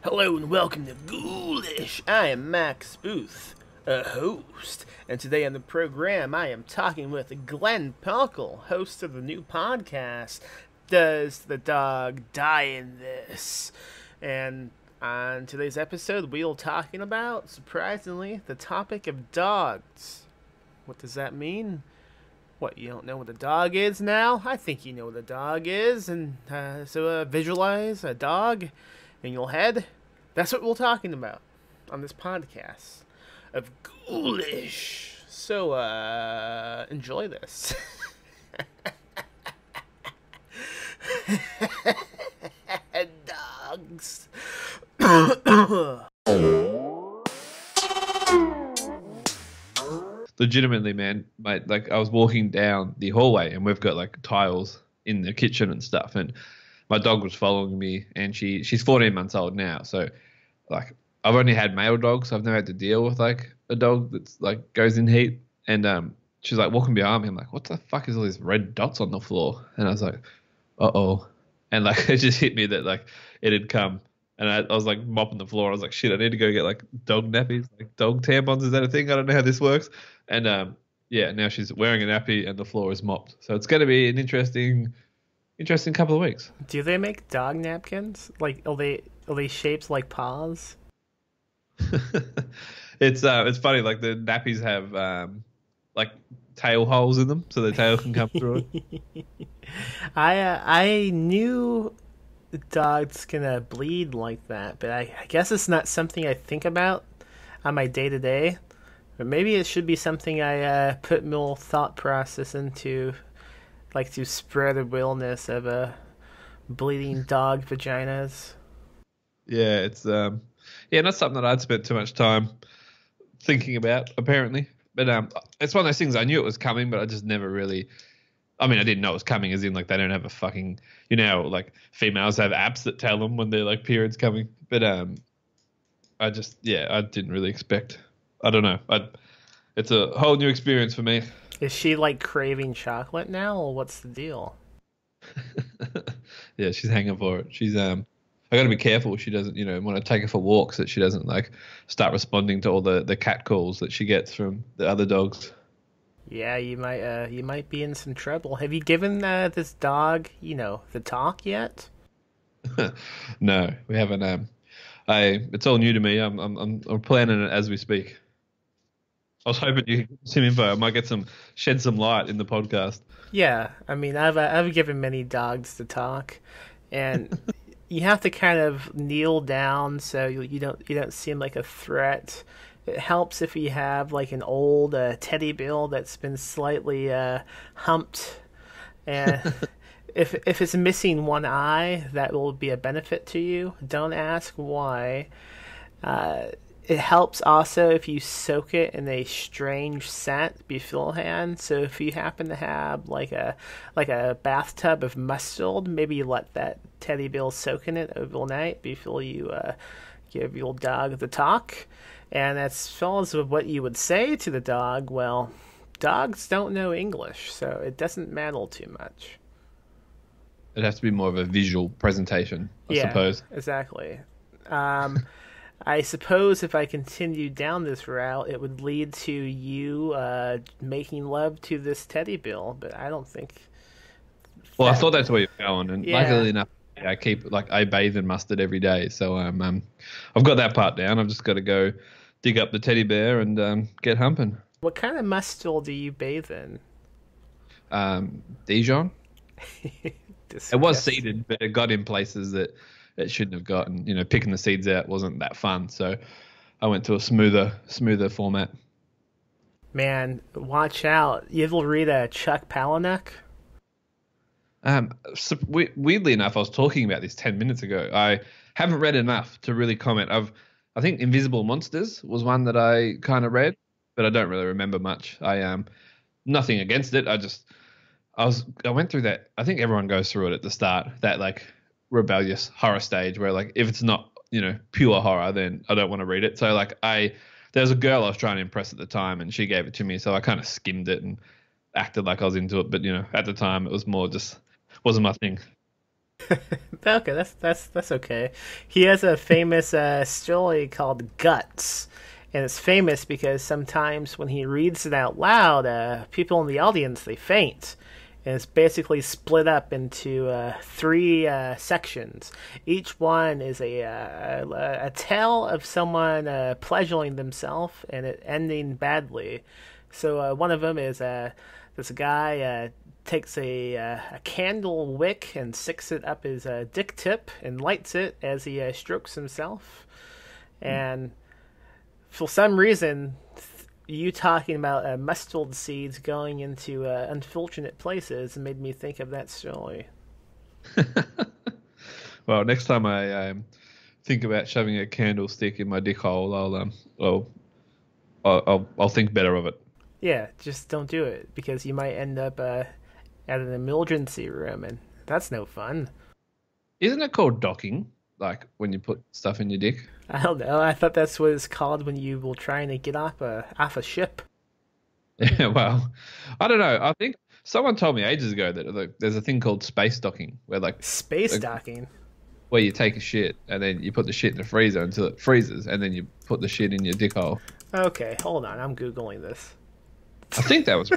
Hello and welcome to Ghoulish. I am Max Booth, a host, and today on the program I am talking with Glenn Pelkle, host of the new podcast, Does the Dog Die in This? And on today's episode we'll talking about, surprisingly, the topic of dogs. What does that mean? What, you don't know what a dog is now? I think you know what a dog is, and so visualize a dog in your head. That's what we're talking about on this podcast of Ghoulish. So, enjoy this. Dogs. Legitimately, man, mate, like I was walking down the hallway and we've got like tiles in the kitchen and stuff, and my dog was following me, and she's 14 months old now, so like I've only had male dogs, so I've never had to deal with like a dog that's like goes in heat, and she's like walking behind me. I'm like, what the fuck is all these red dots on the floor? And I was like, uh-oh. And like it just hit me that like it had come, and I was like mopping the floor. I was like, shit, I need to go get like dog nappies, like dog tampons. Is that a thing? I don't know how this works. And yeah, now she's wearing a nappy and the floor is mopped. So it's going to be an interesting couple of weeks. Do they make dog napkins? Like, are they shaped like paws? It's funny. Like the nappies have like tail holes in them, so the tail can come through it. I knew dogs can bleed like that, but I guess it's not something I think about on my day to day. But maybe it should be something I put more thought process into, like to spread awareness of bleeding dog vaginas. Yeah, it's not something that I'd spent too much time thinking about, apparently. But it's one of those things. I knew it was coming, but I just never really. I mean, I didn't know it was coming, as in like they don't have a fucking, you know, like females have apps that tell them when their like period's coming. But I didn't really expect. I don't know. It's a whole new experience for me. Is she like craving chocolate now, or what's the deal? Yeah, she's hanging for it. She's I got to be careful she doesn't, you know, when I take her for walks, that she doesn't like start responding to all the cat calls that she gets from the other dogs. Yeah, you might be in some trouble. Have you given this dog, the talk yet? No, we haven't. It's all new to me. I'm planning it as we speak. I was hoping you could get some info. I might shed some light in the podcast. Yeah, I mean, I've given many dogs to talk, and you have to kind of kneel down so you don't seem like a threat. It helps if you have like an old teddy bear that's been slightly humped, and if it's missing one eye, that will be a benefit to you. Don't ask why. It helps also if you soak it in a strange scent beforehand. So if you happen to have like a bathtub of mustard, maybe you let that teddy bear soak in it overnight before you give your dog the talk. And as far as what you would say to the dog, well, dogs don't know English, so it doesn't matter too much. It has to be more of a visual presentation, I suppose. Exactly. I suppose if I continued down this route, it would lead to you making love to this teddy bear, but I don't think. Well, I thought that's where you're going, and luckily enough, I bathe in mustard every day, so I've got that part down. I've just got to go dig up the teddy bear and get humping. What kind of mustard do you bathe in? Dijon. It was seeded, but it got in places that it shouldn't have gotten. You know, picking the seeds out wasn't that fun, so I went to a smoother format. Man, watch out! You ever read Chuck Palahniuk? So weirdly enough, I was talking about this 10 minutes ago. I haven't read enough to really comment. I think Invisible Monsters was one that I kind of read, but I don't really remember much. Nothing against it. I went through that. I think everyone goes through it at the start, that like rebellious horror stage where like if it's not, you know, pure horror, then I don't want to read it. So like there was a girl I was trying to impress at the time, and she gave it to me, so I kind of skimmed it and acted like I was into it. But you know, at the time it was more just wasn't my thing. Okay, that's okay. He has a famous story called Guts, and it's famous because sometimes when he reads it out loud, people in the audience they faint. And it's basically split up into three sections. Each one is a tale of someone pleasuring themselves and it ending badly. So one of them is this guy takes a candle wick and sticks it up his dick tip and lights it as he strokes himself. And for some reason, you talking about mustard seeds going into unfortunate places made me think of that story. Well, next time I think about shoving a candlestick in my dick hole, I'll think better of it. Yeah, just don't do it because you might end up at an emergency room, and that's no fun. Isn't it called docking? Like when you put stuff in your dick? I don't know. I thought that's what it's called when you were trying to get off a ship. Yeah, well, I don't know. I think someone told me ages ago that like, there's a thing called space docking, where Space like docking. where you take a shit and then you put the shit in the freezer until it freezes, and then you put the shit in your dick hole. Okay, hold on. I'm googling this. I think that was.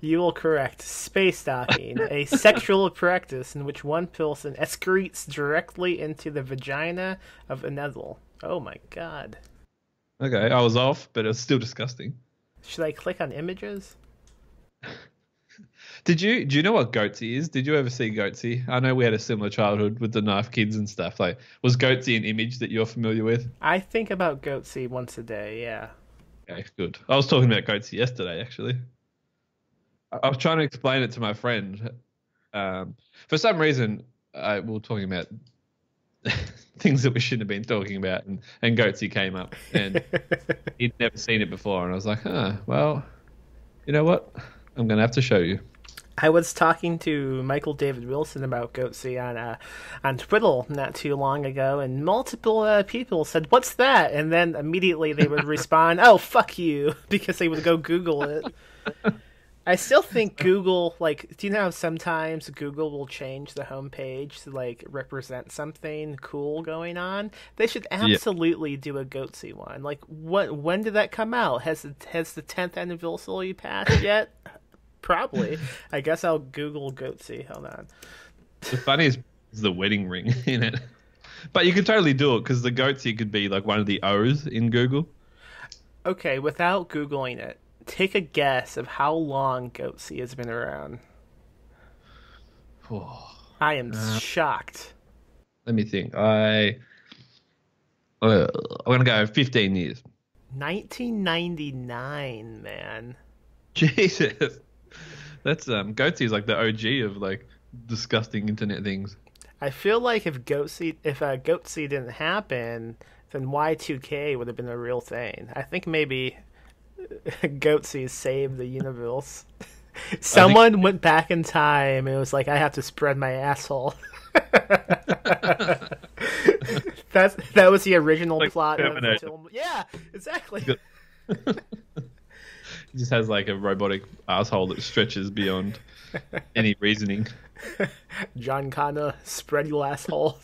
You will correct. Space docking, a sexual practice in which one person excretes directly into the vagina of another. Oh my god. Okay, I was off, but it was still disgusting. Should I click on images? Do you know what goatse is? Did you ever see goatse? I know we had a similar childhood with the knife kids and stuff. Like, was goatse an image that you're familiar with? I think about goatse once a day, yeah. Okay, good. I was talking about goatse yesterday, actually. I was trying to explain it to my friend. For some reason, we were talking about things that we shouldn't have been talking about, and goatse came up, and he'd never seen it before, and I was like, well, you know what? I'm going to have to show you. I was talking to Michael David Wilson about goatse on Twitter not too long ago, and multiple people said, "What's that?" And then immediately they would respond, "Oh, fuck you," because they would go Google it. I still think Google, like, do you know how sometimes Google will change the homepage to, like, represent something cool going on? They should absolutely do a goatse one. Like, when did that come out? Has the 10th anniversary passed yet? Probably. I guess I'll Google goatse. Hold on. The funniest is the wedding ring in it. But you could totally do it because the goatse could be like one of the O's in Google. Okay, without Googling it, take a guess of how long goatse has been around. Oh, I am shocked. let me think. I'm going to go 15 years. 1999, man. Jesus. That's goatse is like the OG of like disgusting internet things. I feel like if goatse didn't happen, then Y2K would have been a real thing. I think maybe goatse saved the universe. Someone went back in time and was like, I have to spread my asshole. That was the original like plot of the Terminator. film. Yeah, exactly. He just has like a robotic asshole that stretches beyond any reasoning. John Connor, spread your asshole.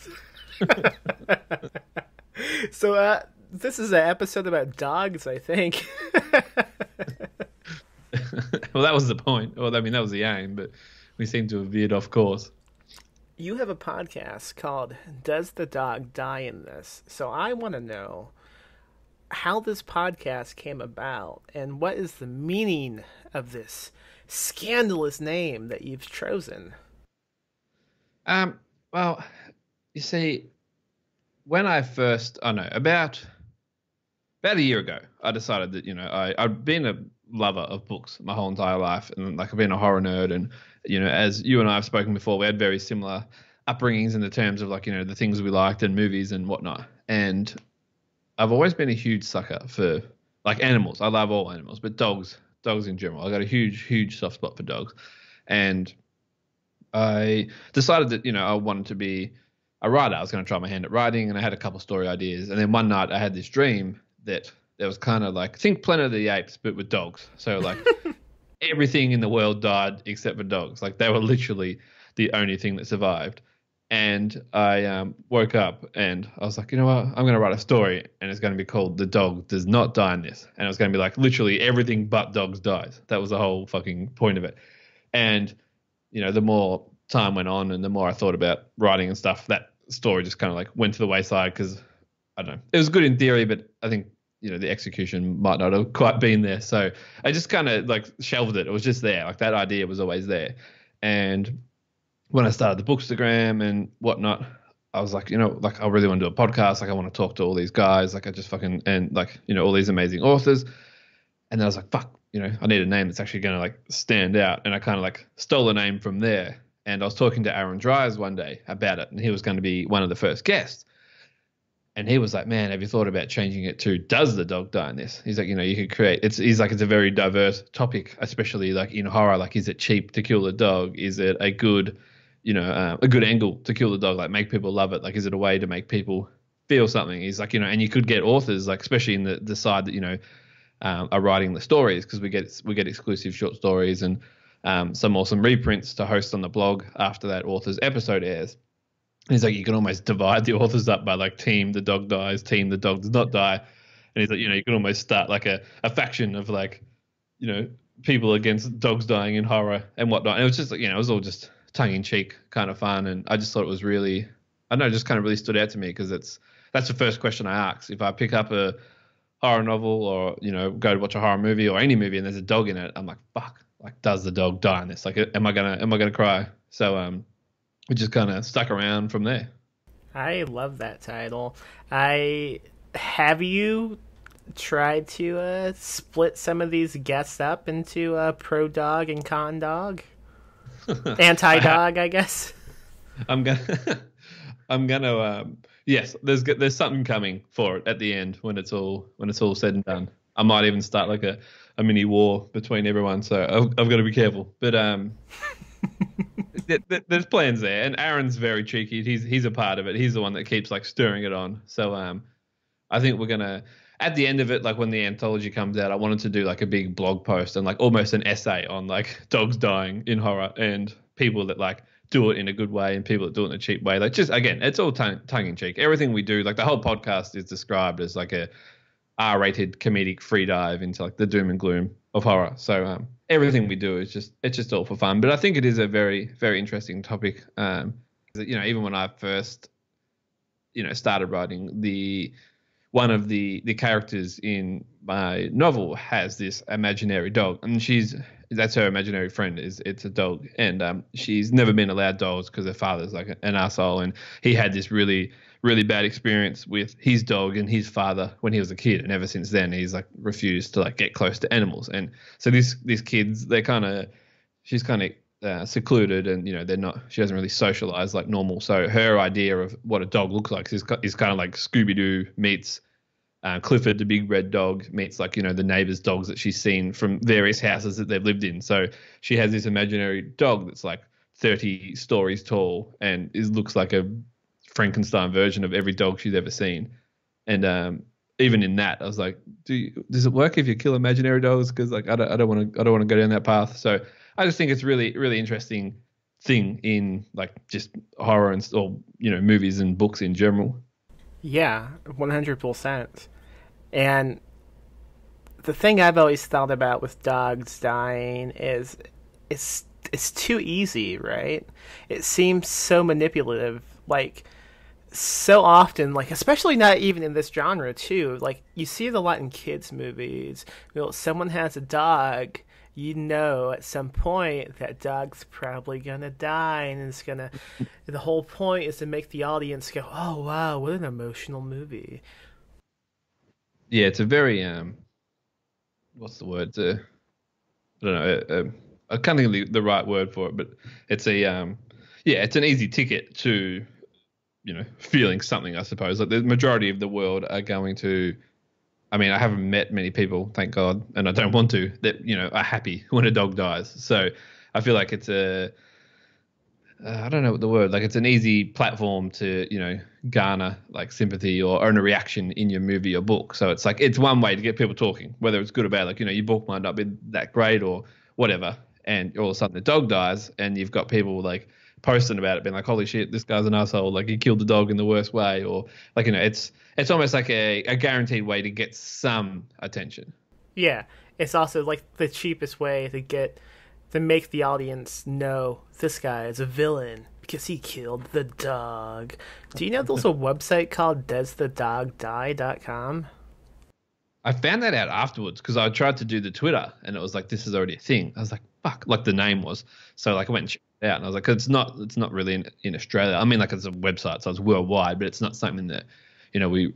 So, this is an episode about dogs, I think. Well, that was the point. Well, I mean, that was the aim, but we seem to have veered off course. You have a podcast called Does the Dog Die in This? So I want to know how this podcast came about and what is the meaning of this scandalous name that you've chosen. Well, you see, when I first, I know, about a year ago, I decided that, I've been a lover of books my whole entire life, and like I've been a horror nerd, and as you and I have spoken before, we had very similar upbringings in the terms of like the things we liked and movies and whatnot. And I've always been a huge sucker for like animals. I love all animals, but dogs in general. I got a huge soft spot for dogs, and I decided that I wanted to be a writer. I was going to try my hand at writing, and I had a couple story ideas. And then one night I had this dream that there was kind of like, think Planet of the Apes, but with dogs. So like everything in the world died except for dogs. Like they were literally the only thing that survived. And I woke up and I was like, you know what? I'm going to write a story and it's going to be called The Dog Does Not Die in This. And it was going to be like literally everything but dogs dies. That was the whole fucking point of it. And, the more time went on and the more I thought about writing and stuff, that story just kind of like went to the wayside because I don't know. It was good in theory, but I think, the execution might not have quite been there. So I just kind of like shelved it. It was just there. Like that idea was always there. And when I started the Bookstagram and whatnot, I was like, like I really want to do a podcast. Like I want to talk to all these guys. Like I just fucking, and like, all these amazing authors. And then I was like, fuck, I need a name that's actually going to like stand out. And I kind of like stole a name from there. And I was talking to Aaron Dryers one day about it. And he was going to be one of the first guests. And he was like, man, have you thought about changing it to Does the Dog Die in This? He's like, you could create, he's like, it's a very diverse topic, especially like in horror. Like, is it cheap to kill the dog? Is it a good, a good angle to kill the dog? Like make people love it? Like, is it a way to make people feel something? He's like, and you could get authors, like, especially in the side that, are writing the stories, because we get exclusive short stories and some awesome reprints to host on the blog after that author's episode airs. He's like, you can almost divide the authors up by like team the dog dies, team the dog does not die. And he's like, you can almost start like a faction of like, people against dogs dying in horror and whatnot. And it was just like, it was all just tongue in cheek kind of fun. And I just thought it was really, I don't know, just kind of really stood out to me because that's the first question I ask. If I pick up a horror novel or, go to watch a horror movie or any movie and there's a dog in it, I'm like, fuck, like, does the dog die in this? Like, am I gonna cry? So, we just kind of stuck around from there. I love that title. I have you tried to split some of these guests up into pro dog and con dog, anti dog, I guess. I'm gonna, I'm gonna. Yes, there's something coming for it at the end when it's all said and done. I might even start like a mini war between everyone. So I've got to be careful. But there's plans there, and Aaron's very cheeky. He's a part of it. He's the one that keeps like stirring it on. So I think we're gonna, at the end of it, like when the anthology comes out, I wanted to do like a big blog post and like almost an essay on like dogs dying in horror and people that like do it in a good way and people that do it in a cheap way. Like, just again, it's all tongue in cheek. Everything we do, like the whole podcast is described as like a R-rated comedic free dive into like the doom and gloom of horror. So everything we do is just all for fun. But I think it is a very, very interesting topic. Even when I first, started writing, one of the characters in my novel has this imaginary dog, and that's her imaginary friend. It's a dog, and she's never been allowed dogs because her father's like an asshole, and he had this really, really bad experience with his dog and his father when he was a kid, and ever since then he's like refused to like get close to animals. And so these kids, she's kind of secluded, and she doesn't really socialize like normal. So her idea of what a dog looks like is kind of like Scooby-Doo meets Clifford the big red dog meets like the neighbors' dogs that she's seen from various houses that they've lived in. So she has this imaginary dog that's like 30 stories tall and looks like a Frankenstein version of every dog she's ever seen. And even in that, I was like, does it work if you kill imaginary dogs? Because like I don't want to go down that path. So I just think it's really, really interesting thing in like just horror or movies and books in general. Yeah, 100%. And the thing I've always thought about with dogs dying is it's too easy, right? It seems so manipulative. Like, so often, like, especially not even in this genre too, like you see it a lot in kids movies. Someone has a dog, at some point that dog's probably gonna die, and the whole point is to make the audience go, oh wow, what an emotional movie. Yeah, it's a very what's the word? I don't know. I can't think of the right word for it, but it's it's an easy ticket to feeling something, I suppose. Like the majority of the world are going to. I mean, I haven't met many people, thank God, and I don't want to, that are happy when a dog dies. So I feel like it's I don't know what the word, like it's an easy platform to garner like sympathy or earn a reaction in your movie or book. So it's like it's one way to get people talking, whether it's good or bad. Like your book might not be that great or whatever, and all of a sudden the dog dies, and you've got people like posting about it, being like, "Holy shit, this guy's an asshole! Like he killed the dog in the worst way," or like it's almost like a guaranteed way to get some attention. Yeah, it's also like the cheapest way to make the audience know this guy is a villain because he killed the dog. Do you know there's a website called doesthedogdie.com? I found that out afterwards because I tried to do the Twitter and it was like, this is already a thing. I was like, fuck, like the name was. So like I went and checked it out and I was like, it's not really in Australia. I mean, like it's a website, so it's worldwide, but it's not something that,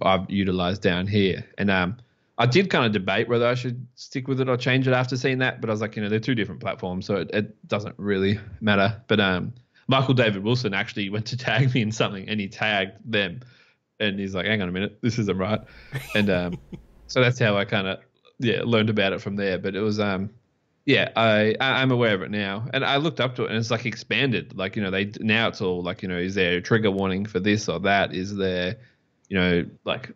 I've utilized down here. And I did kind of debate whether I should stick with it or change it after seeing that, but I was like, they're two different platforms, so it doesn't really matter. But Michael David Wilson actually went to tag me in something and he tagged them and he's like, hang on a minute, this isn't right. And so that's how I kind of learned about it from there. But it was I'm aware of it now, and I looked up to it, and it's like expanded. Like they now it's all like is there a trigger warning for this or that? Is there like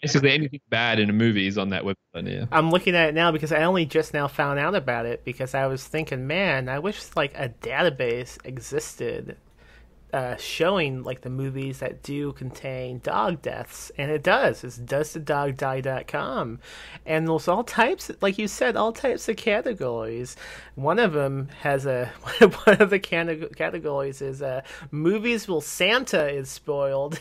basically anything bad in a movie is on that website now. I'm looking at it now because I only just now found out about it because I was thinking, man, I wish like a database existed showing like the movies that do contain dog deaths, and it does. It's doesthedogdie.com, and there's all types, like you said, all types of categories. One of them has one of the categories is movies where Santa is spoiled.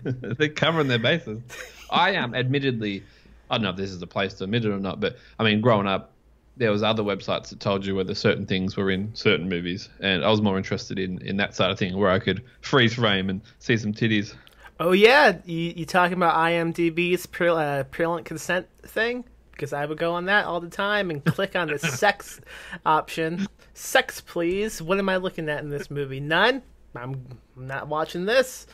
They're covering their bases. I am admittedly, I don't know if this is the place to admit it or not, but I mean, growing up, there was other websites that told you whether certain things were in certain movies, and I was more interested in that side of thing where I could freeze frame and see some titties. Oh yeah, you talking about IMDb's prevalent consent thing? Because I would go on that all the time and click on the sex option. Sex, please. What am I looking at in this movie? None? I'm not watching this.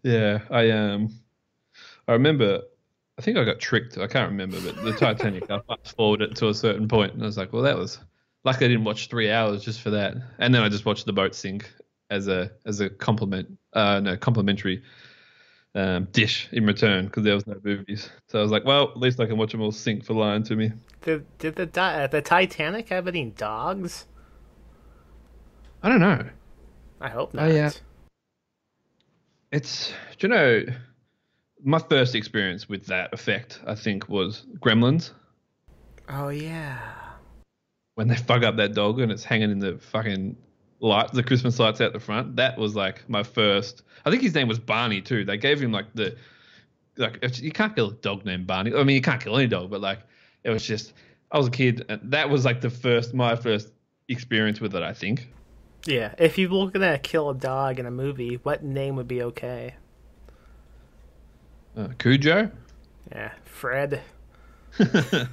Yeah, I remember. I think I got tricked. I can't remember, but the Titanic. I fast forwarded it to a certain point, and I was like, "Well, that was like I didn't watch 3 hours just for that." And then I just watched the boat sink as a complimentary dish in return because there was no movies. So I was like, "Well, at least I can watch them all sink for lying to me." Did the Titanic have any dogs? I don't know. I hope not. It's my first experience with that effect, I think, was Gremlins. Oh yeah. When they fuck up that dog and it's hanging in the fucking lights, the Christmas lights out the front. That was like my first. I think his name was Barney too. They gave him like you can't kill a dog named Barney. I mean, you can't kill any dog, but like it was just. I was a kid, and that was like my first experience with it, I think. Yeah, if you were gonna kill a dog in a movie, what name would be okay? Cujo? Yeah, Fred. Yeah,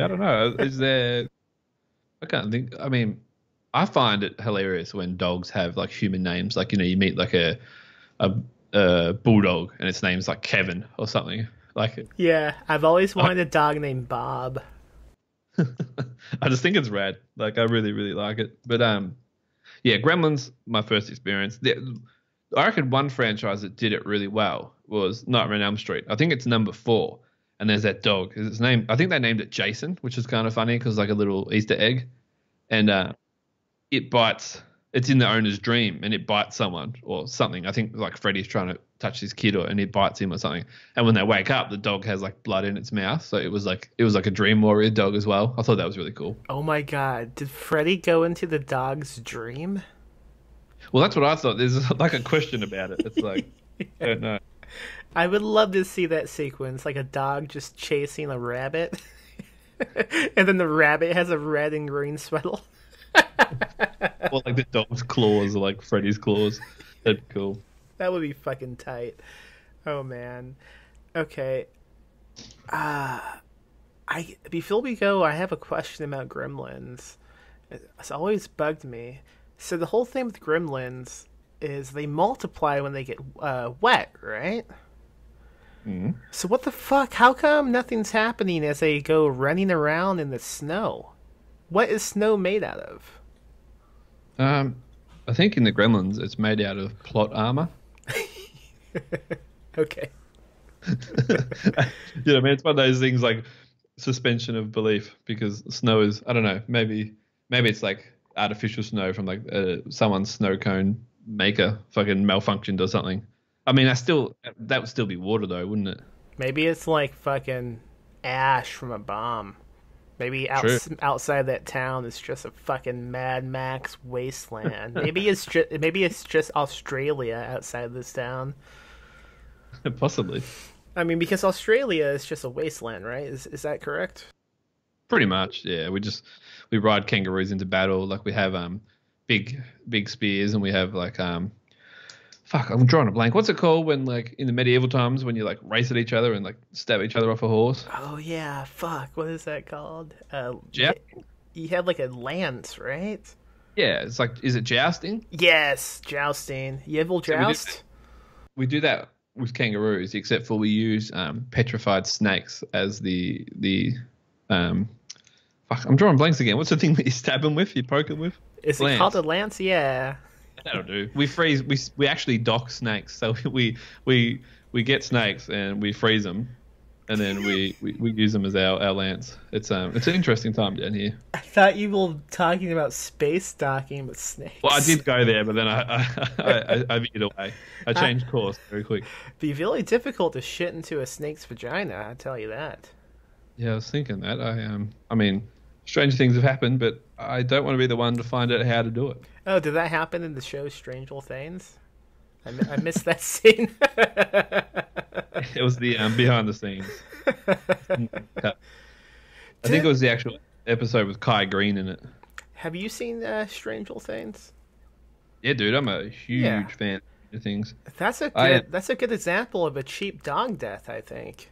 I don't know. Is there? I can't think. I mean, I find it hilarious when dogs have like human names. Like you meet like a bulldog and its name's like Kevin or something. Like yeah, I've always wanted a dog named Bob. I just think it's rad. Like I really, really like it. But yeah, Gremlins, my first experience. I reckon one franchise that did it really well was Nightmare on Elm Street. I think it's number 4, and there's that dog. Its name, I think they named it Jason, which is kind of funny because like a little Easter egg, and it bites. It's in the owner's dream, and it bites someone or something. I think like Freddy's trying to touch his kid, and it bites him or something. And when they wake up, the dog has like blood in its mouth. So it was like a dream warrior dog as well. I thought that was really cool. Oh my god! Did Freddy go into the dog's dream? Well, that's what I thought. There's like a question about it. It's like I don't know. I would love to see that sequence, like a dog just chasing a rabbit, and then the rabbit has a red and green sweater. Well, like the dog's claws are like Freddy's claws. That'd be cool. That would be fucking tight. Oh man. Okay. Before we go, I have a question about Gremlins. It's always bugged me. So the whole thing with Gremlins is they multiply when they get wet, right? Mm. So what the fuck? How come nothing's happening as they go running around in the snow? What is snow made out of? I think in the Gremlins it's made out of plot armor. Okay. I mean, it's one of those things like suspension of belief because snow is, I don't know, maybe it's like artificial snow from like someone's snow cone maker fucking malfunctioned or something. I mean, that would still be water though, wouldn't it? Maybe it's like fucking ash from a bomb. Maybe True. outside that town is just a fucking Mad Max wasteland. Maybe it's just Australia outside this town. Possibly. I mean, because Australia is just a wasteland, right? Is that correct? Pretty much, yeah. We ride kangaroos into battle. Like we have big spears, and we have like fuck, I'm drawing a blank. What's it called when like in the medieval times when you like race at each other and like stab each other off a horse? Oh yeah, fuck. What is that called? Yeah, You have like a lance, right? yeah. It's like, is it jousting? Yes, jousting. You will So joust. we do that with kangaroos, except for we use petrified snakes as the fuck. I'm drawing blanks again. What's the thing that you stab them with? You poke them with? Is it Lance. called a lance? Yeah. That'll do. We freeze. We actually dock snakes. So we get snakes and we freeze them, and then we use them as our lance. It's an interesting time down here. I thought you were talking about space docking with snakes. Well, I did go there, but then I veered away. I changed course very quick. Be really difficult to shit into a snake's vagina. I tell you that. Yeah, I was thinking that. I mean, strange things have happened, but I don't want to be the one to find out how to do it. Oh, did that happen in the show Stranger Things? I missed that scene. It was the behind the scenes. I think it was the actual episode with Kai Green in it. Have you seen Stranger Things? Yeah, dude, I'm a huge fan of things. That's a good example of a cheap dog death, I think.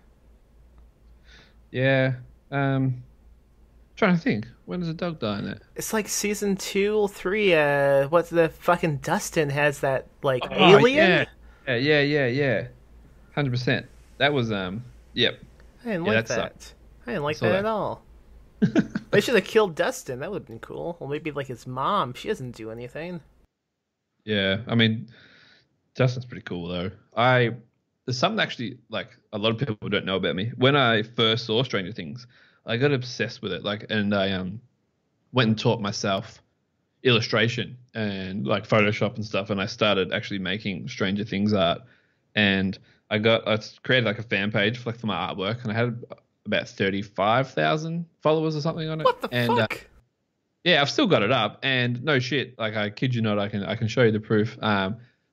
Yeah. Trying to think. When does a dog die in it? It's like season 2 or 3. What's the fucking Dustin has that like Oh, alien? yeah. 100%. That was yep. I didn't Yeah, like that that. sucked. I didn't like saw that that. at all. They should have killed Dustin. That would have been cool. Or maybe like his mom. She doesn't do anything. Yeah, I mean, Justin's pretty cool though. There's something actually like a lot of people don't know about me. When I first saw Stranger Things, I got obsessed with it. Like, and I went and taught myself illustration and like Photoshop and stuff. And I started actually making Stranger Things art. And I created like a fan page for my artwork, and I had about 35,000 followers or something on it. What the and, fuck? Yeah, I've still got it up, and no shit, like I kid you not, I can show you the proof.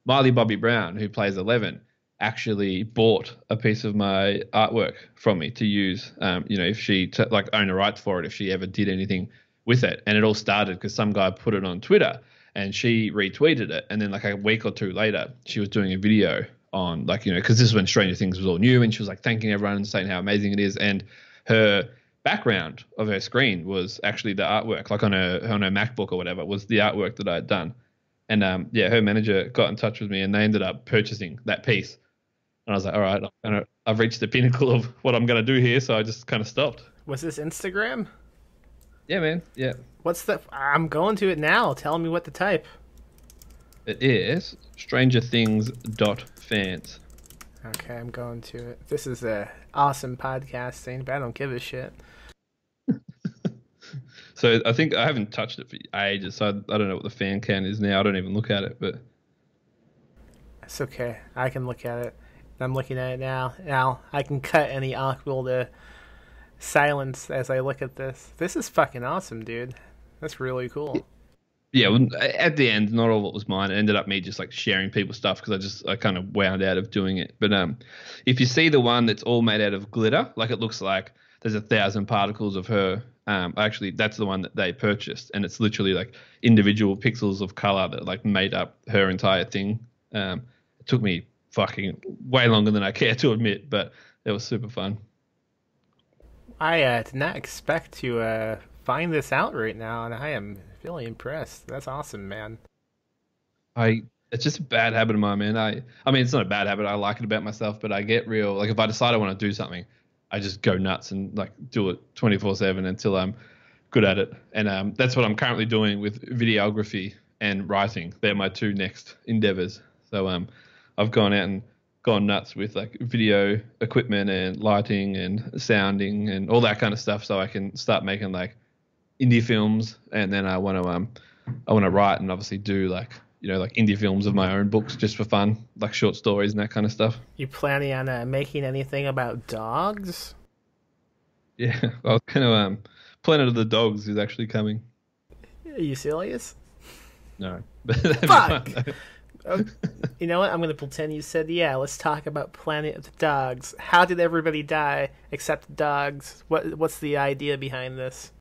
Miley Bobby Brown, who plays 11, actually bought a piece of my artwork from me to use. If she like own the rights for it, if she ever did anything with it, and it all started because some guy put it on Twitter, and she retweeted it, and then like a week or two later, she was doing a video on because this is when Stranger Things was all new, and she was like thanking everyone and saying how amazing it is, and her background of her screen was actually the artwork, like on her MacBook or whatever, was the artwork that I had done. And her manager got in touch with me, and they ended up purchasing that piece. And I was like, all right, I've reached the pinnacle of what I'm going to do here, so I just kind of stopped. Was this Instagram? Yeah, man. Yeah. What's the? I'm going to it now. Tell me what to type. It is strangerthings.fans. Okay, I'm going to it. This is a awesome podcasting, but I don't give a shit. So I think I haven't touched it for ages, so I don't know what the fan count is now. I don't even look at it, but It's okay. I can look at it. I'm looking at it now. Now I can cut any awkward silence as I look at this. This is fucking awesome, dude. That's really cool. yeah, well, at the end, not all of it was mine. It ended up me just like sharing people's stuff because I kind of wound out of doing it. But if you see the one that's all made out of glitter, like it looks like there's 1,000 particles of her. Actually, that's the one that they purchased, and it's literally like individual pixels of color that like made up her entire thing. It took me fucking way longer than I care to admit, but it was super fun. I did not expect to find this out right now, and I am really impressed. That's awesome, man. It's just a bad habit of mine, man. I mean, it's not a bad habit. I like it about myself, but I get real, like if I decide I want to do something, I just go nuts and like do it 24/7 until I'm good at it. And that's what I'm currently doing with videography and writing. They're my two next endeavors. So I've gone out and gone nuts with like video equipment and lighting and sounding and all that kind of stuff, so I can start making like indie films. And then I want to write and obviously do like like indie films of my own books just for fun, like short stories and that kind of stuff. You planning on making anything about dogs? Yeah, I was kind of Planet of the Dogs is actually coming. Are you serious? No, but that'd be Fuck! fun, though. Oh, you know what? I'm going to pretend you said, yeah, let's talk about Planet of the Dogs. How did everybody die except the dogs? What's the idea behind this?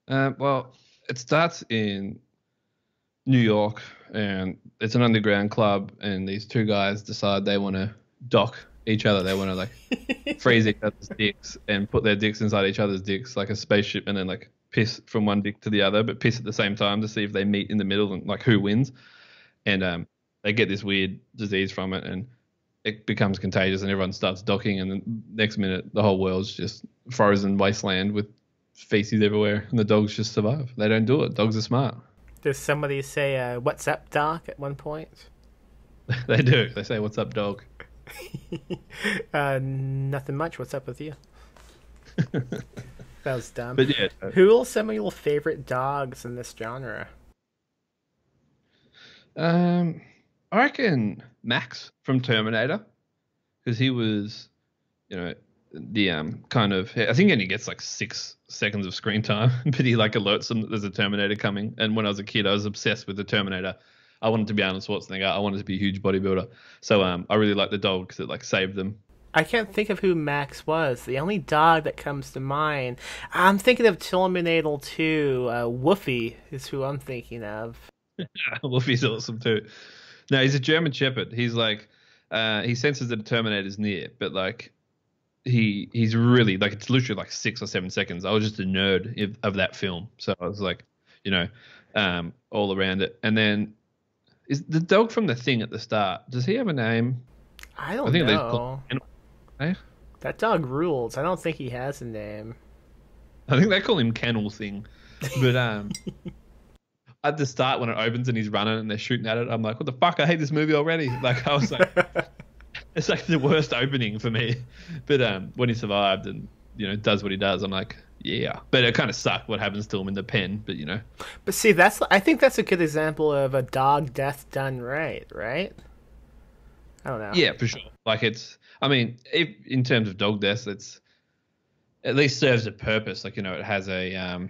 Well, it starts in New York, and it's an underground club, and these two guys decide they want to dock each other. They want to like freeze each other's dicks and put their dicks inside each other's dicks like a spaceship, and then like piss from one dick to the other, but piss at the same time to see if they meet in the middle and like who wins. And they get this weird disease from it, and it becomes contagious, and everyone starts docking, and the next minute the whole world's just frozen wasteland with feces everywhere, and the dogs just survive. They don't do it. Dogs are smart. Does somebody say, what's up, Doc, at one point? They do. They say, "What's up, dog?" Nothing much. What's up with you? That was dumb. But yeah, Who are some of your favorite dogs in this genre? I reckon Max from Terminator, because he was, the kind of, I think he only gets like 6 seconds of screen time, but he like alerts them that there's a Terminator coming. And when I was a kid, I was obsessed with the Terminator. I wanted to be Arnold Schwarzenegger. I wanted to be a huge bodybuilder. So I really like the dog because it like saved them. I can't think of who Max was. The only dog that comes to mind, I'm thinking of Terminator 2. Woofy is who I'm thinking of. Wolfie's awesome too. No, he's a German Shepherd. He's like, he senses that a Terminator's near, but like, he's really like, it's literally like 6 or 7 seconds. I was just a nerd of that film, so I was like, all around it. And then is the dog from The Thing at the start? Does he have a name? I don't know. Eh? That dog rules. I don't think he has a name. I think they call him Kennel Thing, but at the start when it opens and he's running and they're shooting at it, I'm like, what the fuck? I hate this movie already. Like I was like, it's like the worst opening for me. But when he survived and does what he does, I'm like, yeah. But it kind of sucked what happens to him in the pen. But But see, I think that's a good example of a dog death done right. Right? I don't know. Yeah, for sure. Like if in terms of dog deaths, it's at least serves a purpose. Like it has a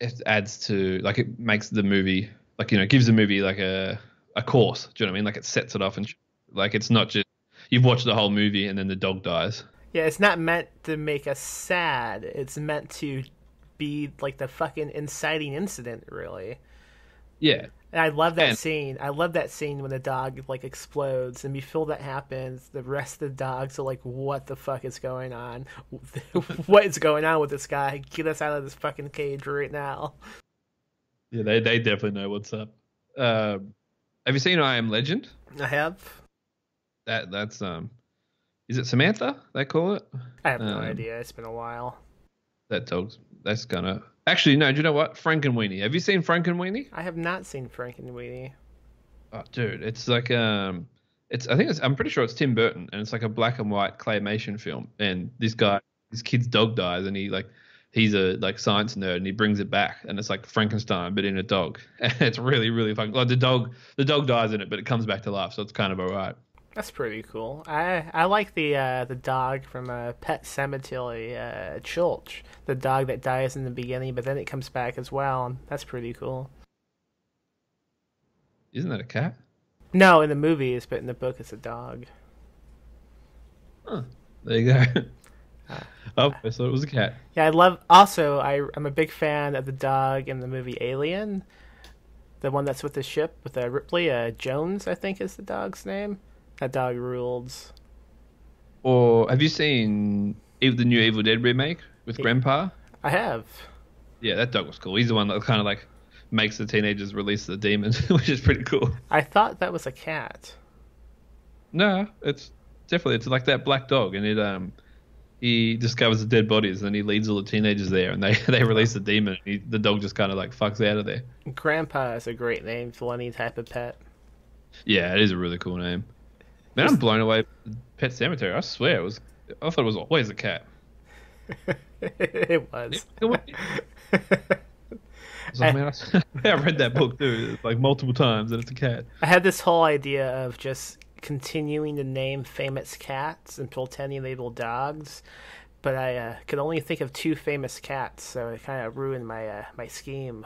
it adds to, like, it makes the movie, like, gives the movie like a course. Do you know what I mean? Like it sets it off, and like it's not just you've watched the whole movie and then the dog dies. Yeah, it's not meant to make us sad. It's meant to be like the fucking inciting incident, really. Yeah. And I love that scene. I love that scene when the dog like explodes, and before that happens, the rest of the dogs are like, "What the fuck is going on? What is going on with this guy? Get us out of this fucking cage right now!" Yeah, they definitely know what's up. Have you seen I Am Legend? I have. That's is it Samantha they call it? I have no idea. It's been a while. That's gonna actually no. Do you know what? Frankenweenie. Have you seen Frankenweenie? I have not seen Frankenweenie. Oh, dude, it's like I'm pretty sure it's Tim Burton, and it's like a black and white claymation film. And this kid's dog dies, and he's a like science nerd, and he brings it back, and it's like Frankenstein but in a dog. And it's really really fun. Like the dog dies in it, but it comes back to life, so it's kind of alright. That's pretty cool. I like the dog from Pet Cemetery, Chulch, the dog that dies in the beginning, but then it comes back as well. And that's pretty cool. Isn't that a cat? No, in the movies, but in the book it's a dog. Huh. There you go. Oh, I thought it was a cat. Yeah, I love. Also, I'm a big fan of the dog in the movie Alien, the one that's with the ship with Ripley. Jones, I think, is the dog's name. That dog rules. Or have you seen the new Evil Dead remake with Grandpa? I have. Yeah, that dog was cool. He's the one that kind of like makes the teenagers release the demons, which is pretty cool. I thought that was a cat. No, it's like that black dog, and he discovers the dead bodies, and then he leads all the teenagers there, and they release the demon. The dog just kind of like fucks out of there. Grandpa is a great name for any type of pet. Yeah, it is a really cool name. Man, I'm blown away. Pet Cemetery. I swear it was. I thought it was always a cat. It was. It's like, man, I read that book too, like multiple times, and it's a cat. I had this whole idea of just continuing to name famous cats and pretending they were dogs, but I could only think of two famous cats, so it kind of ruined my scheme.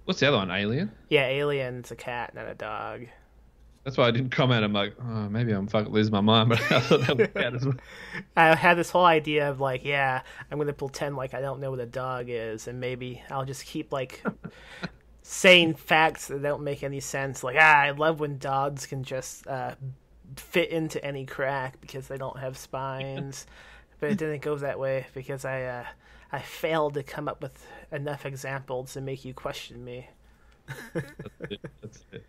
What's the other one? Alien? Yeah, Alien's a cat, not a dog. That's why I didn't comment. I'm like, oh, maybe I'm fucking losing my mind, but I thought that was a cat as well. I had this whole idea of like, yeah, I'm gonna pretend like I don't know what a dog is, and maybe I'll just keep like saying facts that don't make any sense. Like, I love when dogs can just fit into any crack because they don't have spines. But it didn't go that way because I failed to come up with enough examples to make you question me. That's it.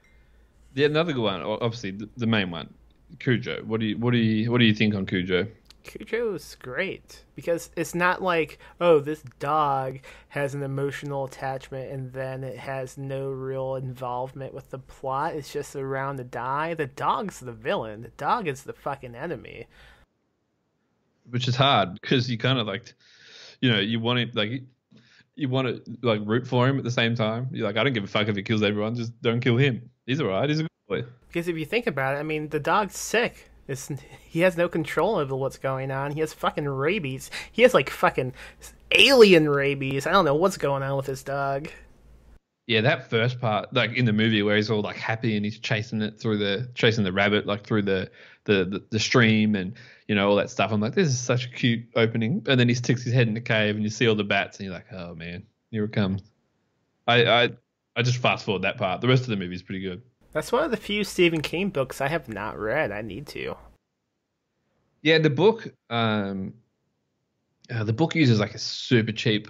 Yeah, another good one. Obviously, the main one, Cujo. What do you think on Cujo? Cujo's great because it's not like, oh, this dog has an emotional attachment and then it has no real involvement with the plot. It's just around to die. The dog's the villain. The dog is the fucking enemy. Which is hard because you kind of like, you want it like. You want to like root for him at the same time. You're like, I don't give a fuck if he kills everyone. Just don't kill him. He's alright. He's a good boy. Because if you think about it, I mean, the dog's sick. He has no control over what's going on. He has fucking rabies. He has like fucking alien rabies. I don't know what's going on with this dog. Yeah, that first part, like in the movie where he's all like happy and he's chasing the rabbit like through the stream and all that stuff. I'm like, this is such a cute opening. And then he sticks his head in the cave and you see all the bats and you're like, oh man, here it comes. I just fast forward that part. The rest of the movie is pretty good. That's one of the few Stephen King books I have not read. I need to. Yeah, the book uses like a super cheap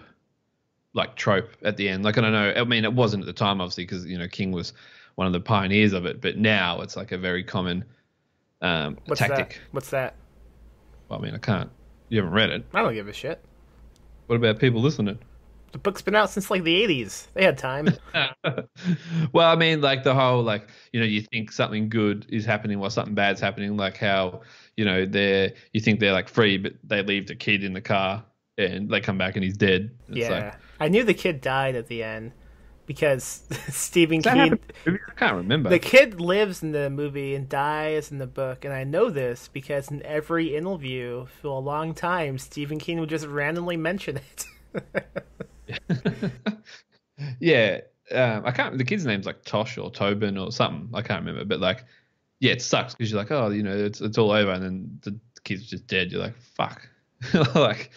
like trope at the end. Like, I don't know. I mean, it wasn't at the time, obviously, because King was one of the pioneers of it. But now it's like a very common What's tactic. That? What's that? Well, I mean, I can't. You haven't read it. I don't give a shit. What about people listening? The book's been out since like the 80s. They had time. Well, I mean, like the whole like you think something good is happening while something bad's happening. Like how you think they're like free, but they leave the kid in the car and they come back and he's dead. It's like, I knew the kid died at the end because Stephen King. I can't remember. The kid lives in the movie and dies in the book, and I know this because in every interview for a long time, Stephen King would just randomly mention it. Yeah, I can't. The kid's name's like Tosh or Tobin or something. I can't remember, but like, yeah, it sucks because you're like, oh, it's all over, and then the kid's just dead. You're like, fuck, like.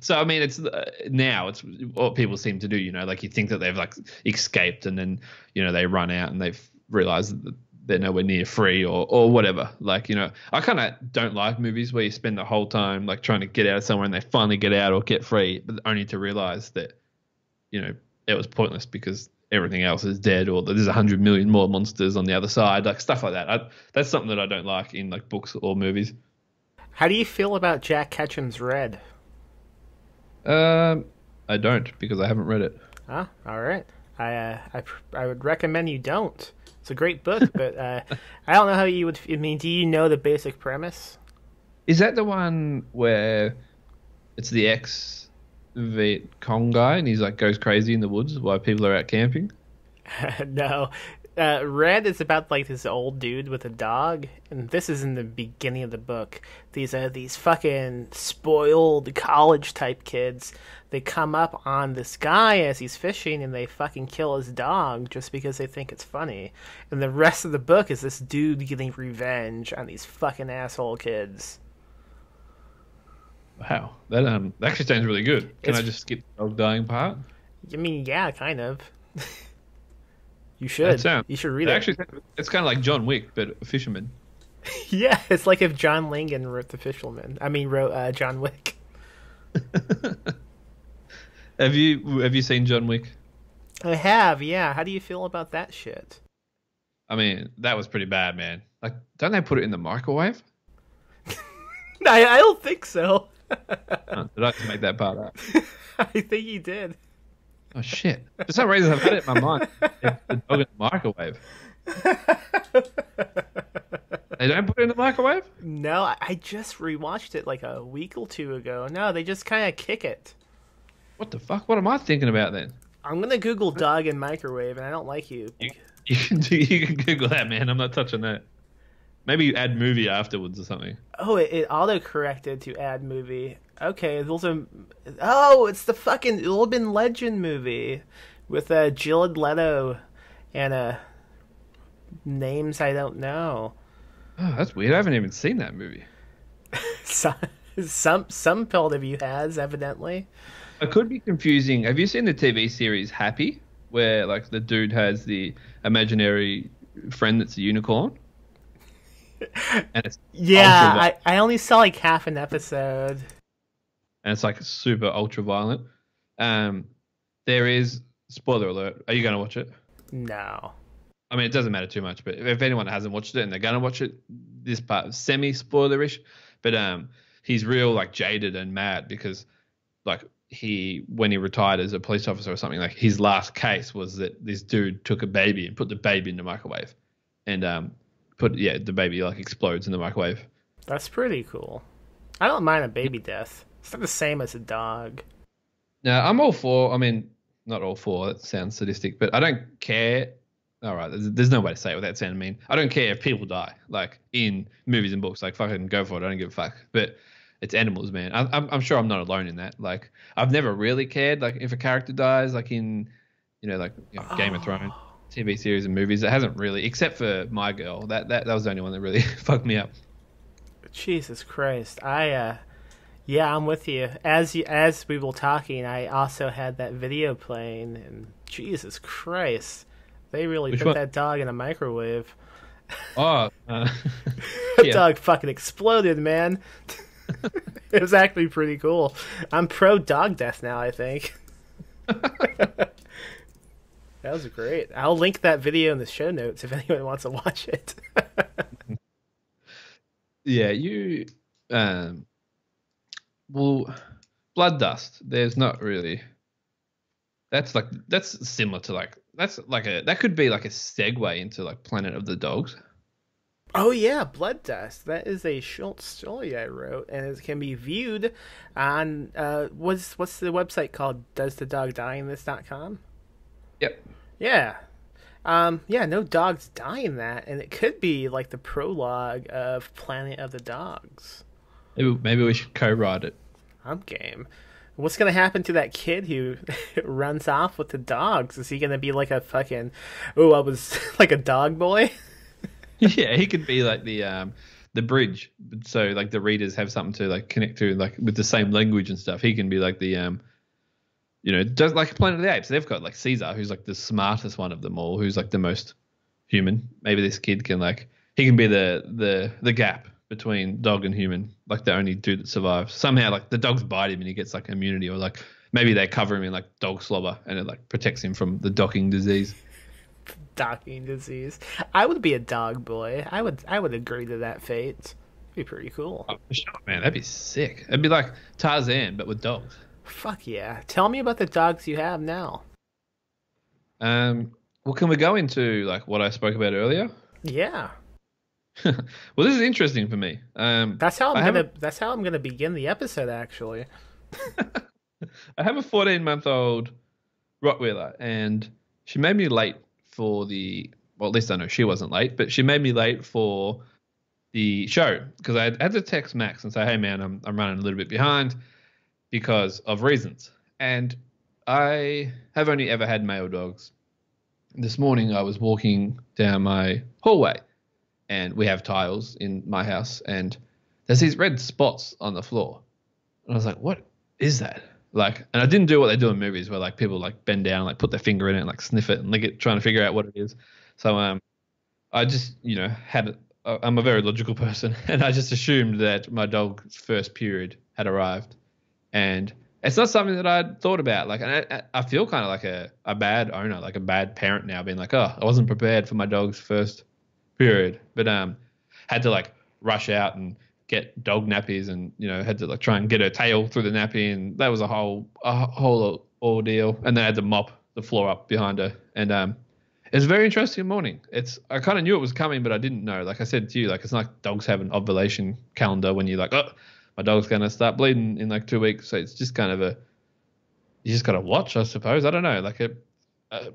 So I mean, it's now it's what people seem to do. Like you think that they've like escaped, and then they run out and they've realized that they're nowhere near free or whatever. Like I kind of don't like movies where you spend the whole time like trying to get out of somewhere and they finally get out or get free, but only to realize that it was pointless because everything else is dead or there's 100 million more monsters on the other side, like stuff like that. That's something that I don't like in like books or movies. How do you feel about Jack Ketchum's Red? I don't because I haven't read it. Ah, all right. I would recommend you don't. It's a great book, but I don't know how you would. I mean, do you know the basic premise? Is that the one where it's the ex-Viet Cong guy and he's like goes crazy in the woods while people are out camping? No. Red is about like this old dude with a dog, and this is in the beginning of the book. These fucking spoiled college type kids, they come up on this guy as he's fishing and they fucking kill his dog just because they think it's funny. And the rest of the book is this dude getting revenge on these fucking asshole kids. Wow, that actually sounds really good. Can I just skip the dog dying part? I mean, yeah, kind of. You should. You should read it. Actually, it's kind of like John Wick, but a fisherman. Yeah, it's like if John Langan wrote The Fisherman. Wrote John Wick. Have you seen John Wick? I have, yeah. How do you feel about that shit? I mean, that was pretty bad, man. Like, don't they put it in the microwave? I don't think so. Oh, did I just make that part up? I think you did. Oh shit! For some reason, I've had it in my mind. The dog in the microwave. They don't put it in the microwave? No, I just rewatched it like a week or two ago. No, they just kind of kick it. What the fuck? What am I thinking about then? I'm gonna Google dog in microwave, and I don't like you. You can Google that, man. I'm not touching that. Maybe you add movie afterwards or something. Oh, it auto corrected to add movie. Okay, those are. Oh, it's the fucking Urban Legend movie with Jared Leto and names I don't know. Oh, that's weird. I haven't even seen that movie. some some part of you has evidently. I could be confusing. Have you seen the TV series Happy, where like the dude has the imaginary friend that's a unicorn, and it's Yeah, I only saw like half an episode. and it's like super ultra violent. There is spoiler alert. Are you going to watch it? No. I mean, it doesn't matter too much, but if anyone hasn't watched it and they're going to watch it, this part is semi spoilerish. But he's real like jaded and mad because like when he retired as a police officer or something, like his last case was that this dude took a baby and put the baby in the microwave, and the baby like explodes in the microwave. That's pretty cool. I don't mind a baby death. It's not the same as a dog. Now I'm all for. I mean, not all for. That sounds sadistic, but I don't care. All right, there's no way to say it without sounding mean. I don't care if people die, like in movies and books. Like fucking go for it. I don't give a fuck. But it's animals, man. I'm sure I'm not alone in that. Like I've never really cared. Like if a character dies, like in Game of Thrones, TV series and movies, it hasn't really, except for My Girl. That was the only one that really fucked me up. Jesus Christ. Yeah, I'm with you. As we were talking, I also had that video playing, and Jesus Christ, they really Which put one? that dog in a microwave. Oh, That dog fucking exploded, man. It was actually pretty cool. I'm pro dog death now, I think. That was great. I'll link that video in the show notes if anyone wants to watch it. Yeah, well, blood dust. There's not really. That's similar to that could be like a segue into like Planet of the Dogs. Oh yeah, Blood Dust. That is a short story I wrote, and it can be viewed on what's the website called? DoesTheDogDieInThis.com? Yep. Yeah. Yeah, no dogs die in that, and it could be like the prologue of Planet of the Dogs. Maybe we should co-write it. I'm game. What's gonna happen to that kid who runs off with the dogs? Is he gonna be like a fucking I was like a dog boy? Yeah, he could be like the bridge, so like the readers have something to like connect to, like with the same language and stuff. He can be like the just like Planet of the Apes. They've got like Caesar, who's like the smartest one of them all, who's like the most human. Maybe this kid can he can be the gap between dog and human, like the only dude that survives. Somehow like the dogs bite him and he gets like immunity, or like maybe they cover him in like dog slobber and it like protects him from the docking disease. Docking disease. I would be a dog boy. I would agree to that fate. It'd be pretty cool. Oh, for sure, man. That'd be sick. It'd be like Tarzan, but with dogs. Fuck yeah. Tell me about the dogs you have now. Well, can we go into like what I spoke about earlier? Yeah. Well, this is interesting for me. That's how I'm gonna begin the episode actually. I have a 14-month-old Rottweiler, and she made me late for well, at least I know she wasn't late, but she made me late for the show because I had to text Max and say, hey man, I'm running a little bit behind because of reasons. And I have only ever had male dogs. This morning I was walking down my hallway and we have tiles in my house and there's these red spots on the floor. And I was like, what is that? Like, and I didn't do what they do in movies where like people like bend down, like put their finger in it and like sniff it and lick it, trying to figure out what it is. So I just, I'm a very logical person and I just assumed that my dog's first period had arrived. And it's not something that I'd thought about. Like, and I feel kind of like a bad owner, like a bad parent now, being like, oh, I wasn't prepared for my dog's first period. But had to like rush out and get dog nappies and had to like try and get her tail through the nappy, and that was a whole ordeal. And then I had to mop the floor up behind her, and It's a very interesting morning. I kind of knew it was coming, but I didn't know. Like I said to you, like it's not like dogs have an ovulation calendar when you're like, oh, my dog's gonna start bleeding in like 2 weeks. So it's just kind of you just gotta watch, I suppose. I don't know. Like it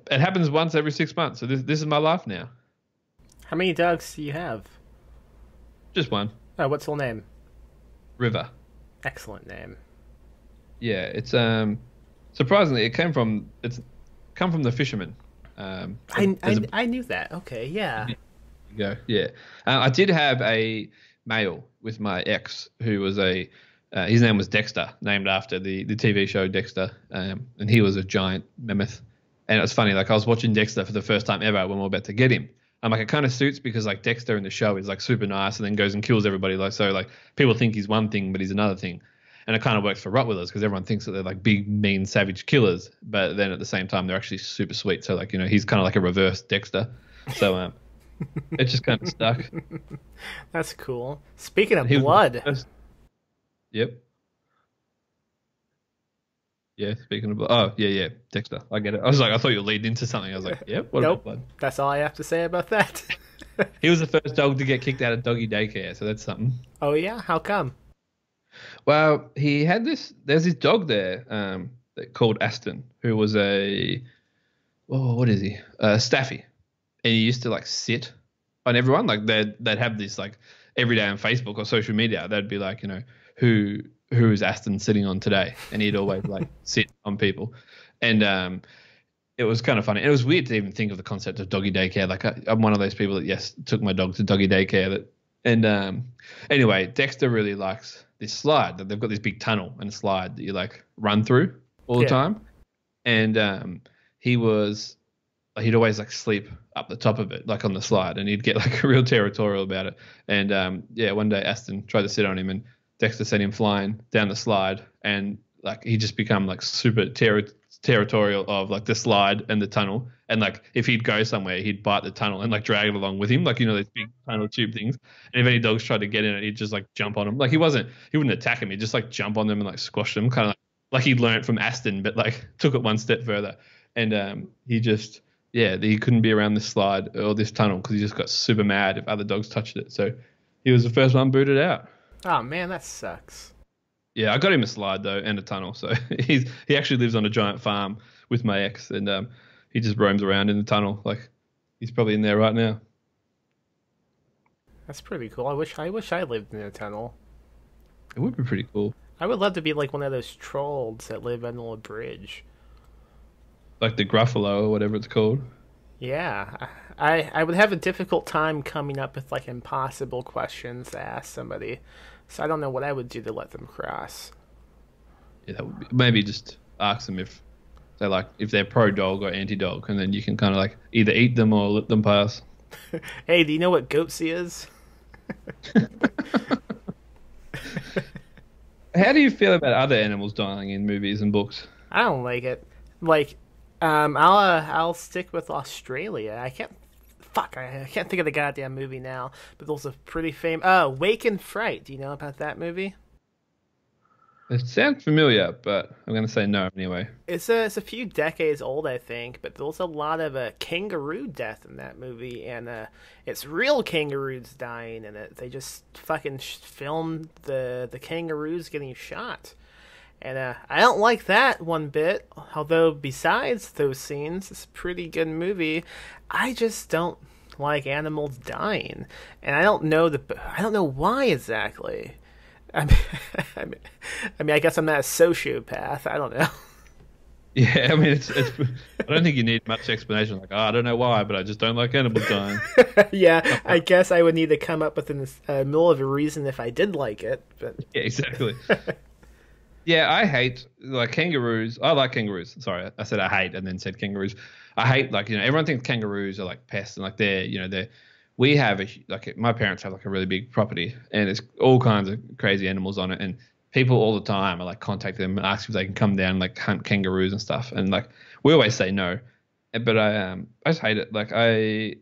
happens once every 6 months. So this is my life now. How many dogs do you have? Just one. Oh, what's her name? River. Excellent name. Yeah, it's surprisingly it's come from the fisherman. I knew that. Okay, yeah. Go. Yeah. I did have a male with my ex who was his name was Dexter, named after the TV show Dexter, and he was a giant mammoth. And it was funny, like I was watching Dexter for the first time ever when we were about to get him. I'm like, it kind of suits because like Dexter in the show is like super nice and then goes and kills everybody. Like, so like people think he's one thing, but he's another thing. And it kind of works for Rottweilers because everyone thinks that they're like big, mean, savage killers, but then at the same time they're actually super sweet. So like, he's kind of like a reverse Dexter. So it just kind of stuck. That's cool. Speaking of blood. Yep. Yeah, speaking of blood. Oh, yeah, Dexter. I get it. I thought you were leading into something. I was like, yep, what nope, about blood? That's all I have to say about that. He was the first dog to get kicked out of doggy daycare, so that's something. Oh, yeah? How come? Well, there's this dog there called Aston, who was what is he? Staffy. And he used to like sit on everyone. Like they'd have this like every day on Facebook or social media. They'd be like, who is Aston sitting on today? And he'd always like sit on people. And it was kind of funny. It was weird to even think of the concept of doggy daycare. Like I'm one of those people that, yes, took my dog to doggy daycare. Anyway, Dexter really likes this slide. That they've got this big tunnel and a slide that you like run through all the time. And he'd always like sleep up the top of it, like on the slide, and he'd get like real territorial about it. And one day Aston tried to sit on him and Dexter sent him flying down the slide, and like he just become like super territorial of like the slide and the tunnel. And like if he'd go somewhere, he'd bite the tunnel and like drag it along with him, like those big tunnel tube things. And if any dogs tried to get in it, he'd just like jump on them. Like he wouldn't attack him, he'd just like jump on them and like squash them, kind of like he'd learned from Aston, but like took it one step further. And he couldn't be around this slide or this tunnel because he just got super mad if other dogs touched it. So he was the first one booted out. Oh man, that sucks. Yeah, I got him a slide though and a tunnel. So he actually lives on a giant farm with my ex, and he just roams around in the tunnel. Like he's probably in there right now. That's pretty cool. I wish I lived in a tunnel. It would be pretty cool. I would love to be like one of those trolls that live under a bridge. Like the Gruffalo or whatever it's called. Yeah, I would have a difficult time coming up with like impossible questions to ask somebody, so I don't know what I would do to let them cross. Yeah, that would be, maybe just ask them if they're pro dog or anti dog, and then you can kind of like either eat them or let them pass. Hey, do you know what goatse is? How do you feel about other animals dying in movies and books? I don't like it. Like, I'll stick with Australia. I can't think of the goddamn movie now. But there's a pretty famous Wake and Fright. Do you know about that movie? It sounds familiar, but I'm going to say no anyway. It's a few decades old, I think, but there's a lot of kangaroo death in that movie, and it's real kangaroos dying in it. They just fucking filmed the kangaroos getting shot. And I don't like that one bit, although besides those scenes, it's a pretty good movie. I just don't like animals dying, and I don't know why exactly. I mean, I guess I'm not a sociopath. I don't know. Yeah, I mean, it's. I don't think you need much explanation. Like, I don't know why, but I just don't like animals dying. Yeah, I guess I would need to come up with a middle of a reason if I did like it. But yeah, exactly. Yeah, I hate like kangaroos. I like kangaroos. Sorry, I said I hate and then said kangaroos. I hate everyone thinks kangaroos are like pests and like they're we have my parents have like a really big property and it's all kinds of crazy animals on it, and people all the time are like contact them and ask if they can come down and like hunt kangaroos and stuff, and like we always say no, but I just hate it. Like I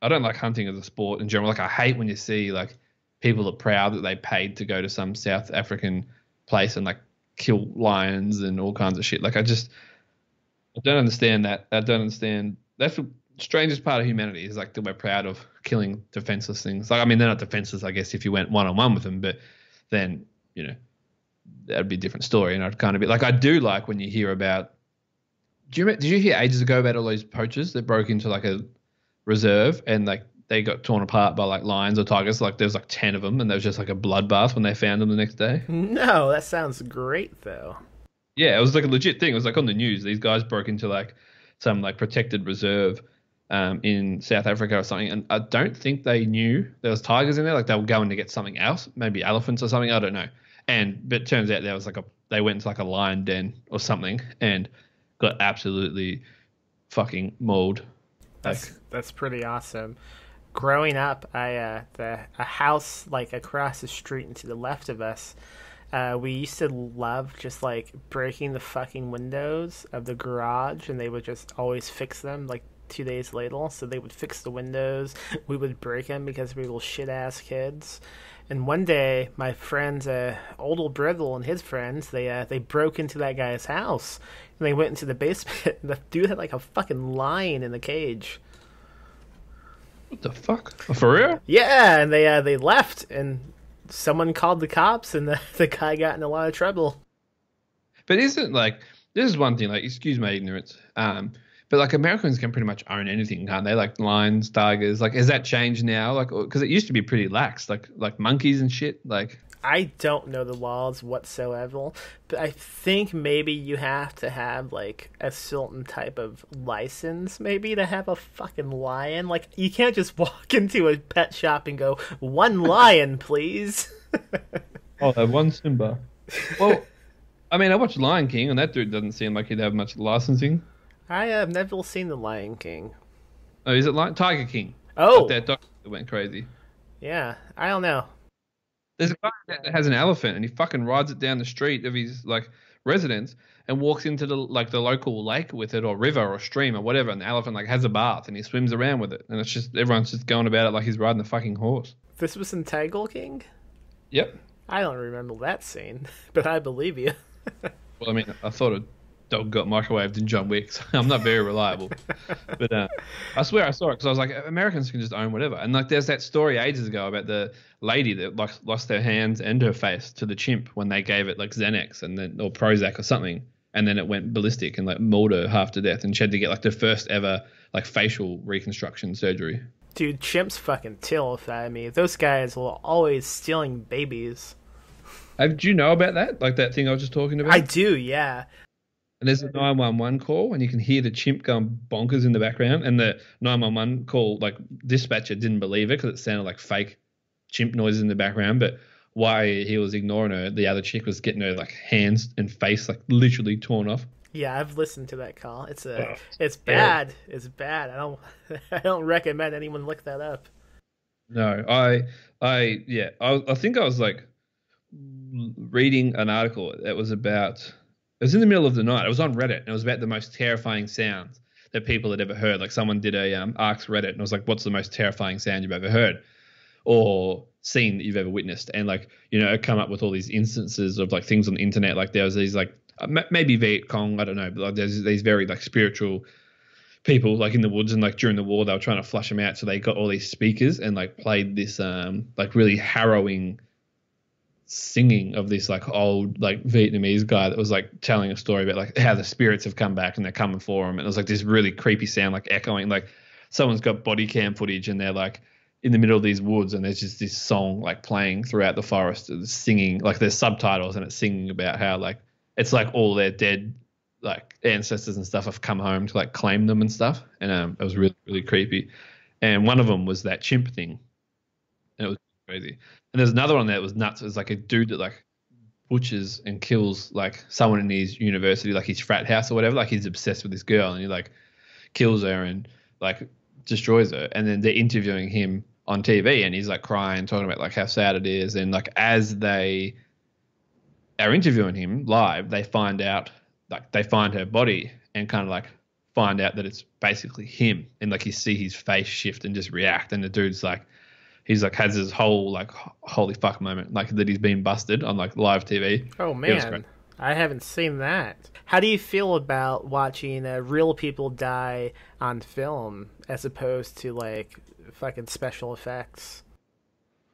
don't like hunting as a sport in general. Like I hate when you see like people are proud that they paid to go to some South African place and like kill lions and all kinds of shit. Like I don't understand that. I don't understand. strangest part of humanity is like that we're proud of killing defenseless things. Like, I mean, they're not defenseless, I guess, if you went one on one with them, but then, that'd be a different story. And I'd kind of be like, I do like when you hear about, did you hear ages ago about all those poachers that broke into like a reserve and like they got torn apart by like lions or tigers? Like there's like 10 of them and there was just like a bloodbath when they found them the next day. No, that sounds great though. Yeah, it was like a legit thing. It was like on the news. These guys broke into like some like protected reserve in South Africa or something, and I don't think they knew there was tigers in there. Like they were going to get something else, maybe elephants or something. I don't know. But it turns out there was they went into like a lion den or something and got absolutely fucking mauled. That's pretty awesome. Growing up, a house like across the street and to the left of us, we used to love just like breaking the fucking windows of the garage, and they would just always fix them like 2 days later. So they would fix the windows, we would break them because we were shit ass kids. And one day, my friend's older brother and his friends, they broke into that guy's house, and they went into the basement. And the dude had like a fucking lion in the cage. What the fuck? Oh, for real? Yeah, and they left, and someone called the cops, and the guy got in a lot of trouble. But isn't like this is one thing? Like, excuse my ignorance. But like Americans can pretty much own anything, can't they? Like lions, tigers. Like, has that changed now? Like, because it used to be pretty lax, like monkeys and shit. Like, I don't know the laws whatsoever, but I think maybe you have to have like a certain type of license, maybe, to have a fucking lion. Like, you can't just walk into a pet shop and go, "One lion, please." oh, one Simba. Well, I mean, I watched Lion King, and that dude doesn't seem like he'd have much licensing. I have never seen The Lion King. Oh, is it like Tiger King? Oh, like that dog that went crazy. Yeah, I don't know. There's a guy that has an elephant, and he fucking rides it down the street of his like residence and walks into the local lake with it, or river or stream or whatever. And the elephant like has a bath, and he swims around with it, and it's just everyone's just going about it like he's riding a fucking horse. This was in Tiger King? Yep. I don't remember that scene, but I believe you. Well, I mean, I thought a dog got microwaved in John Wick, so I'm not very reliable. But I swear I saw it because I was like, Americans can just own whatever. And like, there's that story ages ago about the lady that like lost her hands and her face to the chimp when they gave it like Xanax or Prozac or something, and then it went ballistic and like mauled her half to death, and she had to get like the first ever like facial reconstruction surgery. Dude, chimps fucking terrify me. Those guys were always stealing babies. Do you know about that? Like that thing I was just talking about? I do, yeah. And there's a 911 call, and you can hear the chimp going bonkers in the background. And the 911 call, like, dispatcher didn't believe it because it sounded like fake chimp noises in the background. But while he was ignoring her, the other chick was getting her like hands and face like literally torn off. Yeah, I've listened to that call. It's bad. Yeah. It's bad. I don't recommend anyone look that up. No, I think I was like reading an article that was about. It was in the middle of the night. It was on Reddit, and it was about the most terrifying sounds that people had ever heard. Like someone did a Ask Reddit, and it was like, "What's the most terrifying sound you've ever heard or seen that you've ever witnessed?" And like, it come up with all these instances of like things on the internet. Like there was these like maybe Viet Cong, I don't know, but like there's these very like spiritual people like in the woods, and like during the war they were trying to flush them out, so they got all these speakers and like played this like really harrowing singing of this like old like Vietnamese guy that was like telling a story about like how the spirits have come back and they're coming for him, and it was like this really creepy sound like echoing, like someone's got body cam footage and they're like in the middle of these woods and there's just this song like playing throughout the forest, singing, like there's subtitles and it's singing about how like it's like all their dead like ancestors and stuff have come home to like claim them and stuff, and it was really, really creepy. And one of them was that chimp thing, and it was crazy. And there's another one that was nuts. It was like a dude that like butchers and kills like someone in his university, like his frat house or whatever. Like he's obsessed with this girl and he like kills her and like destroys her. And then they're interviewing him on TV and he's like crying, talking about like how sad it is. And like as they are interviewing him live, they find out, like they find her body and kind of like find out that it's basically him. And like you see his face shift and just react. And the dude's like, he's like has this whole like holy fuck moment, like that he's been busted on like live TV. Oh man, I haven't seen that. How do you feel about watching real people die on film as opposed to like fucking special effects?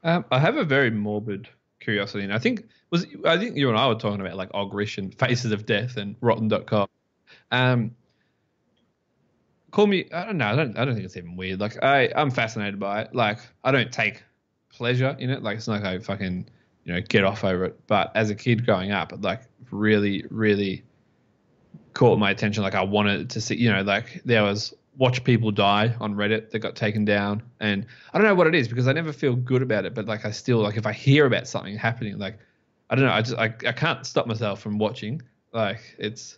I have a very morbid curiosity, and I think you and I were talking about like Ogrish and Faces of Death and Rotten.com. Um, call me. I don't know. I don't think it's even weird. Like I'm fascinated by it. Like I don't take pleasure in it. Like it's not like I fucking get off over it. But as a kid growing up, it like really really caught my attention. Like I wanted to see. Like there was watch people die on Reddit that got taken down, and I don't know what it is because I never feel good about it. But like I still like if I hear about something happening, like I don't know. I can't stop myself from watching. Like it's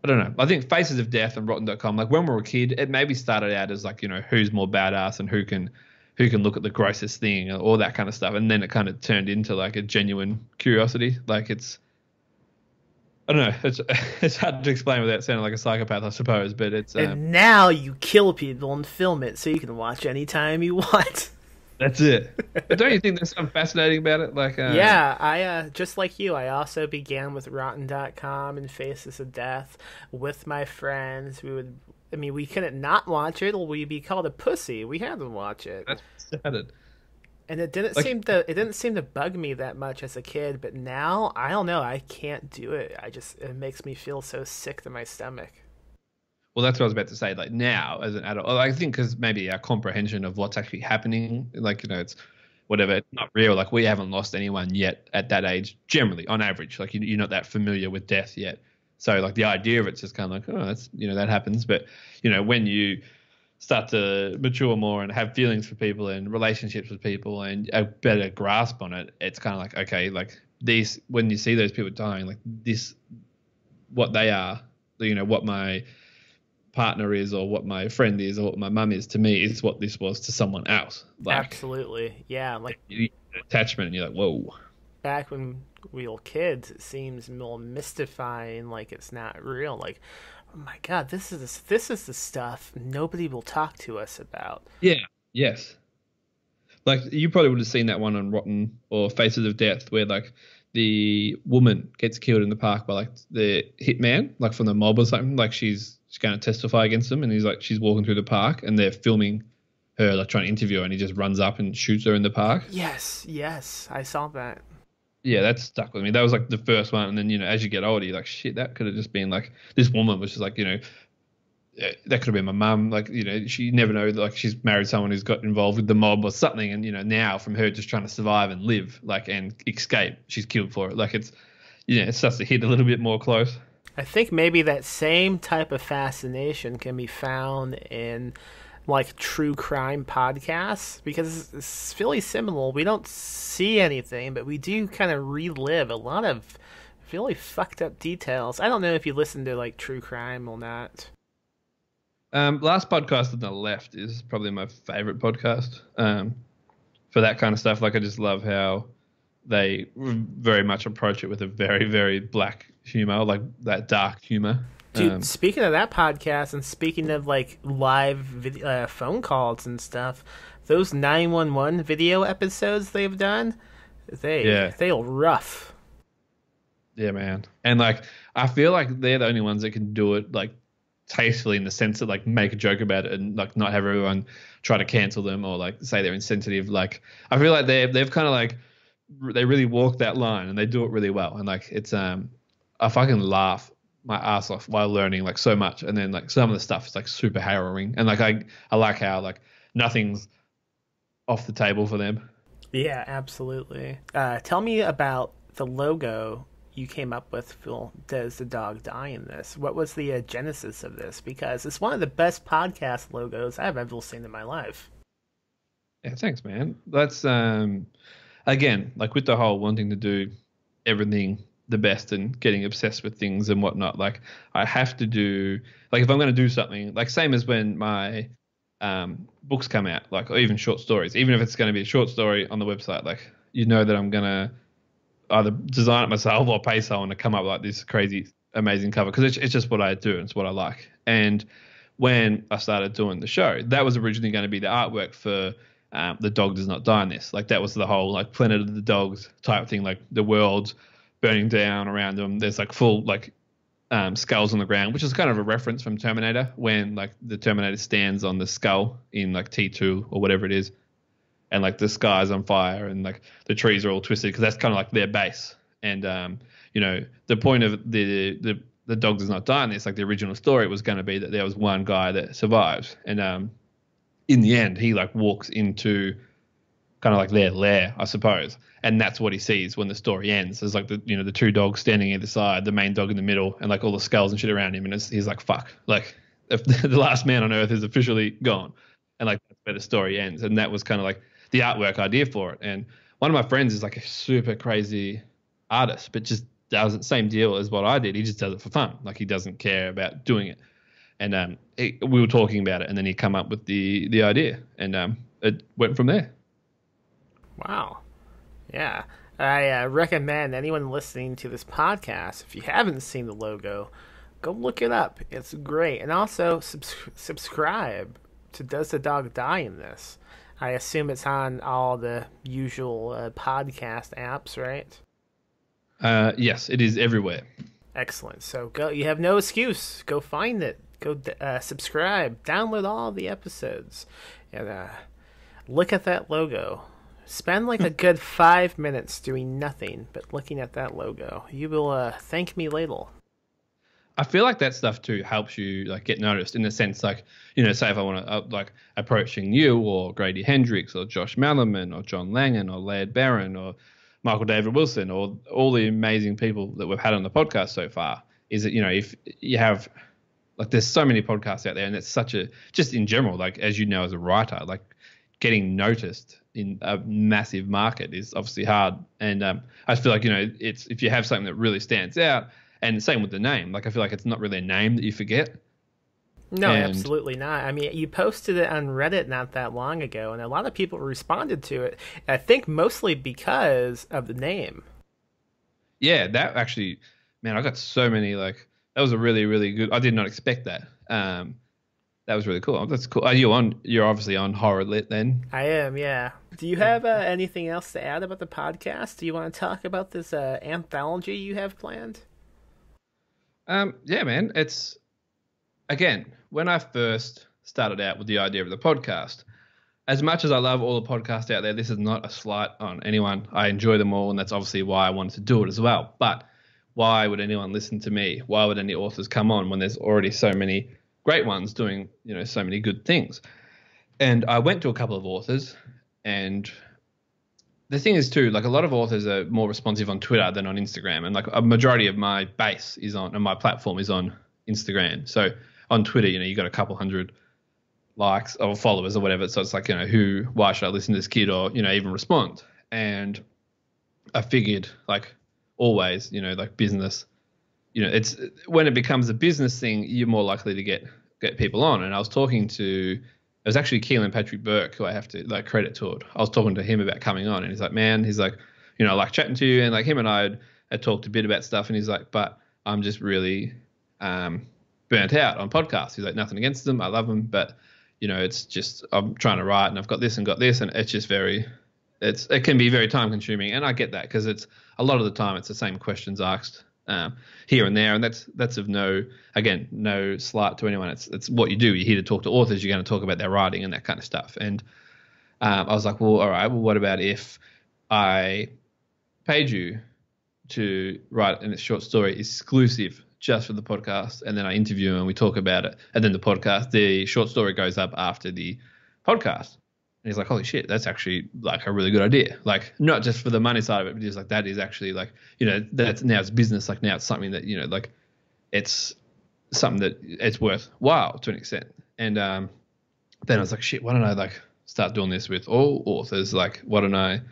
I don't know. I think Faces of Death and Rotten.com, like when we were a kid, it maybe started out as like, who's more badass and who can look at the grossest thing and all that kind of stuff. And then it kind of turned into like a genuine curiosity. Like I don't know. It's hard to explain without sounding like a psychopath, I suppose. But it's And now you kill people and film it so you can watch anytime you want. that's it. But don't you think there's something fascinating about it? Like Yeah, I just like you, I also began with Rotten.com and Faces of Death with my friends. We couldn't not watch it, or we'd be called a pussy. We had to watch it. that's started. And it didn't seem to bug me that much as a kid, but now I don't know, I can't do it. It makes me feel so sick to my stomach. Well, that's what I was about to say. Like now, as an adult, I think because maybe our comprehension of what's actually happening, like it's whatever, it's not real. Like we haven't lost anyone yet at that age. Generally, on average, like you're not that familiar with death yet. So like the idea of it's just kind of like, oh, that's that happens. But when you start to mature more and have feelings for people and relationships with people and a better grasp on it, it's kind of like okay, like these when you see those people dying, like this, what they are, what my partner is or what my friend is or what my mum is to me is what this was to someone else. Like, Absolutely. Yeah, like attachment and you're like, whoa. back when we were kids, it seems more mystifying, like it's not real. Like, oh my god, this is the stuff nobody will talk to us about. Yeah. Yes. Like you probably would have seen that one on Rotten or Faces of Death where like the woman gets killed in the park by like the hitman, like from the mob or something. Like she's going to testify against him, and she's walking through the park, and they're filming her, like trying to interview her, and he just runs up and shoots her in the park. Yes, I saw that. Yeah, that stuck with me. That was like the first one, and then as you get older, you're like, shit, that could have just been like this woman was just like that could have been my mum. Like she never know, like she's married someone who's got involved with the mob or something, and now from her just trying to survive and live, like and escape, she's killed for it. Like it's it starts to hit a little bit more close. I think maybe that same type of fascination can be found in like true crime podcasts because it's really similar. We don't see anything, but we do kind of relive a lot of really fucked up details. I don't know if you listen to like true crime or not. Last podcast on the left is probably my favorite podcast for that kind of stuff. Like I just love how they very much approach it with a very, very black humor, like that dark humor. Dude, speaking of that podcast and speaking of like live video, phone calls and stuff, those 911 video episodes they've done, they're rough. Yeah, man. And like I feel like they're the only ones that can do it like tastefully in the sense that like make a joke about it and like not have everyone try to cancel them or like say they're insensitive. Like I feel like they've kind of like they really walk that line and they do it really well. And like it's I fucking laugh my ass off while learning like so much. And then like some of the stuff is like super harrowing. And like I like how like nothing's off the table for them. Yeah, absolutely. Tell me about the logo you came up with for Does the Dog Die in This? What was the genesis of this? Because it's one of the best podcast logos I've ever seen in my life. Yeah, thanks, man. That's again, like with the whole wanting to do everything the best and getting obsessed with things and whatnot. Like I have to do, like if I'm going to do something, like same as when my books come out, like or even short stories, even if it's going to be a short story on the website, like that I'm going to either design it myself or pay someone to come up with like this crazy, amazing cover because it's just what I do and it's what I like. And when I started doing the show, that was originally going to be the artwork for The Dog Does Not Die in This. Like that was the whole like Planet of the Dogs type thing, like the world's burning down around them. There's like full like skulls on the ground, which is kind of a reference from Terminator when like the Terminator stands on the skull in like T2 or whatever it is, and like the sky's on fire and like the trees are all twisted because that's kind of like their base. And the point of the dog does not die in this, like the original story was going to be that there was one guy that survives, and in the end he like walks into kind of like their lair, I suppose, and that's what he sees when the story ends. There's like the two dogs standing either side, the main dog in the middle, and like all the skulls and shit around him, and he's like, fuck, like if the last man on earth is officially gone, and like that's where the story ends. And that was kind of like the artwork idea for it. And one of my friends is like a super crazy artist, but just does the same deal as what I did. He just does it for fun. Like he doesn't care about doing it. And we were talking about it, and then he come up with the idea, and it went from there. Wow. Yeah. I recommend anyone listening to this podcast, if you haven't seen the logo, go look it up. It's great. And also subscribe to Does the Dog Die in This? I assume it's on all the usual podcast apps, right? Yes, it is everywhere. Excellent. So go. You have no excuse. Go find it. Go subscribe. Download all the episodes, and look at that logo. Spend like a good 5 minutes doing nothing but looking at that logo. You will thank me later. I feel like that stuff too helps you like get noticed in the sense like, say if I want to like approaching you or Grady Hendrix or Josh Mallerman or John Langan or Laird Barron or Michael David Wilson or all the amazing people that we've had on the podcast so far, is that, if you have like, there's so many podcasts out there, and it's such a, just in general, like as as a writer, like getting noticed in a massive market is obviously hard. And I feel like, it's, if you have something that really stands out, and same with the name, like I feel like it's not really a name that you forget. No, absolutely not. I mean, you posted it on Reddit not that long ago, and a lot of people responded to it. I think mostly because of the name. Yeah, that actually, man, I got so many, like, that was a really, really good, I did not expect that. That was really cool. That's cool. You're obviously on Horror Lit then? I am, yeah. Do you have anything else to add about the podcast? Do you want to talk about this anthology you have planned? Yeah, man. It's, again, when I first started out with the idea of the podcast, as much as I love all the podcasts out there, this is not a slight on anyone. I enjoy them all, and that's obviously why I wanted to do it as well. But why would anyone listen to me? Why would any authors come on when there's already so many great ones doing, so many good things? And I went to a couple of authors, and the thing is too, like a lot of authors are more responsive on Twitter than on Instagram. And like a majority of my base is on, and my platform is on Instagram. So on Twitter, you got a couple hundred likes or followers or whatever. So it's like, why should I listen to this kid or, even respond? And I figured like always, like business, it's when it becomes a business thing, you're more likely to get people on. And I was talking to, it was actually Keelan Patrick Burke, who I have to like credit to it. I was talking to him about coming on, and he's like, man, he's like, I like chatting to you. And like him and I had talked a bit about stuff, and he's like, but I'm just really burnt out on podcasts. He's like, nothing against them. I love them. But, it's just, I'm trying to write and I've got this and got this. And it's just it can be very time consuming. And I get that because it's a lot of the time it's the same questions asked here and there. And that's of no slight to anyone. It's what you do. You're here to talk to authors. You're going to talk about their writing and that kind of stuff. And I was like, well, all right, well, what about if I paid you to write a short story exclusive just for the podcast, and then I interview him and we talk about it, and then the short story goes up after the podcast. And he's like, holy shit, that's actually like a really good idea. Like not just for the money side of it, but just like that is actually like, that's now it's business. Like now it's something that, like it's something that it's worthwhile to an extent. And then I was like, shit, why don't I like start doing this with all authors? Like, why don't I,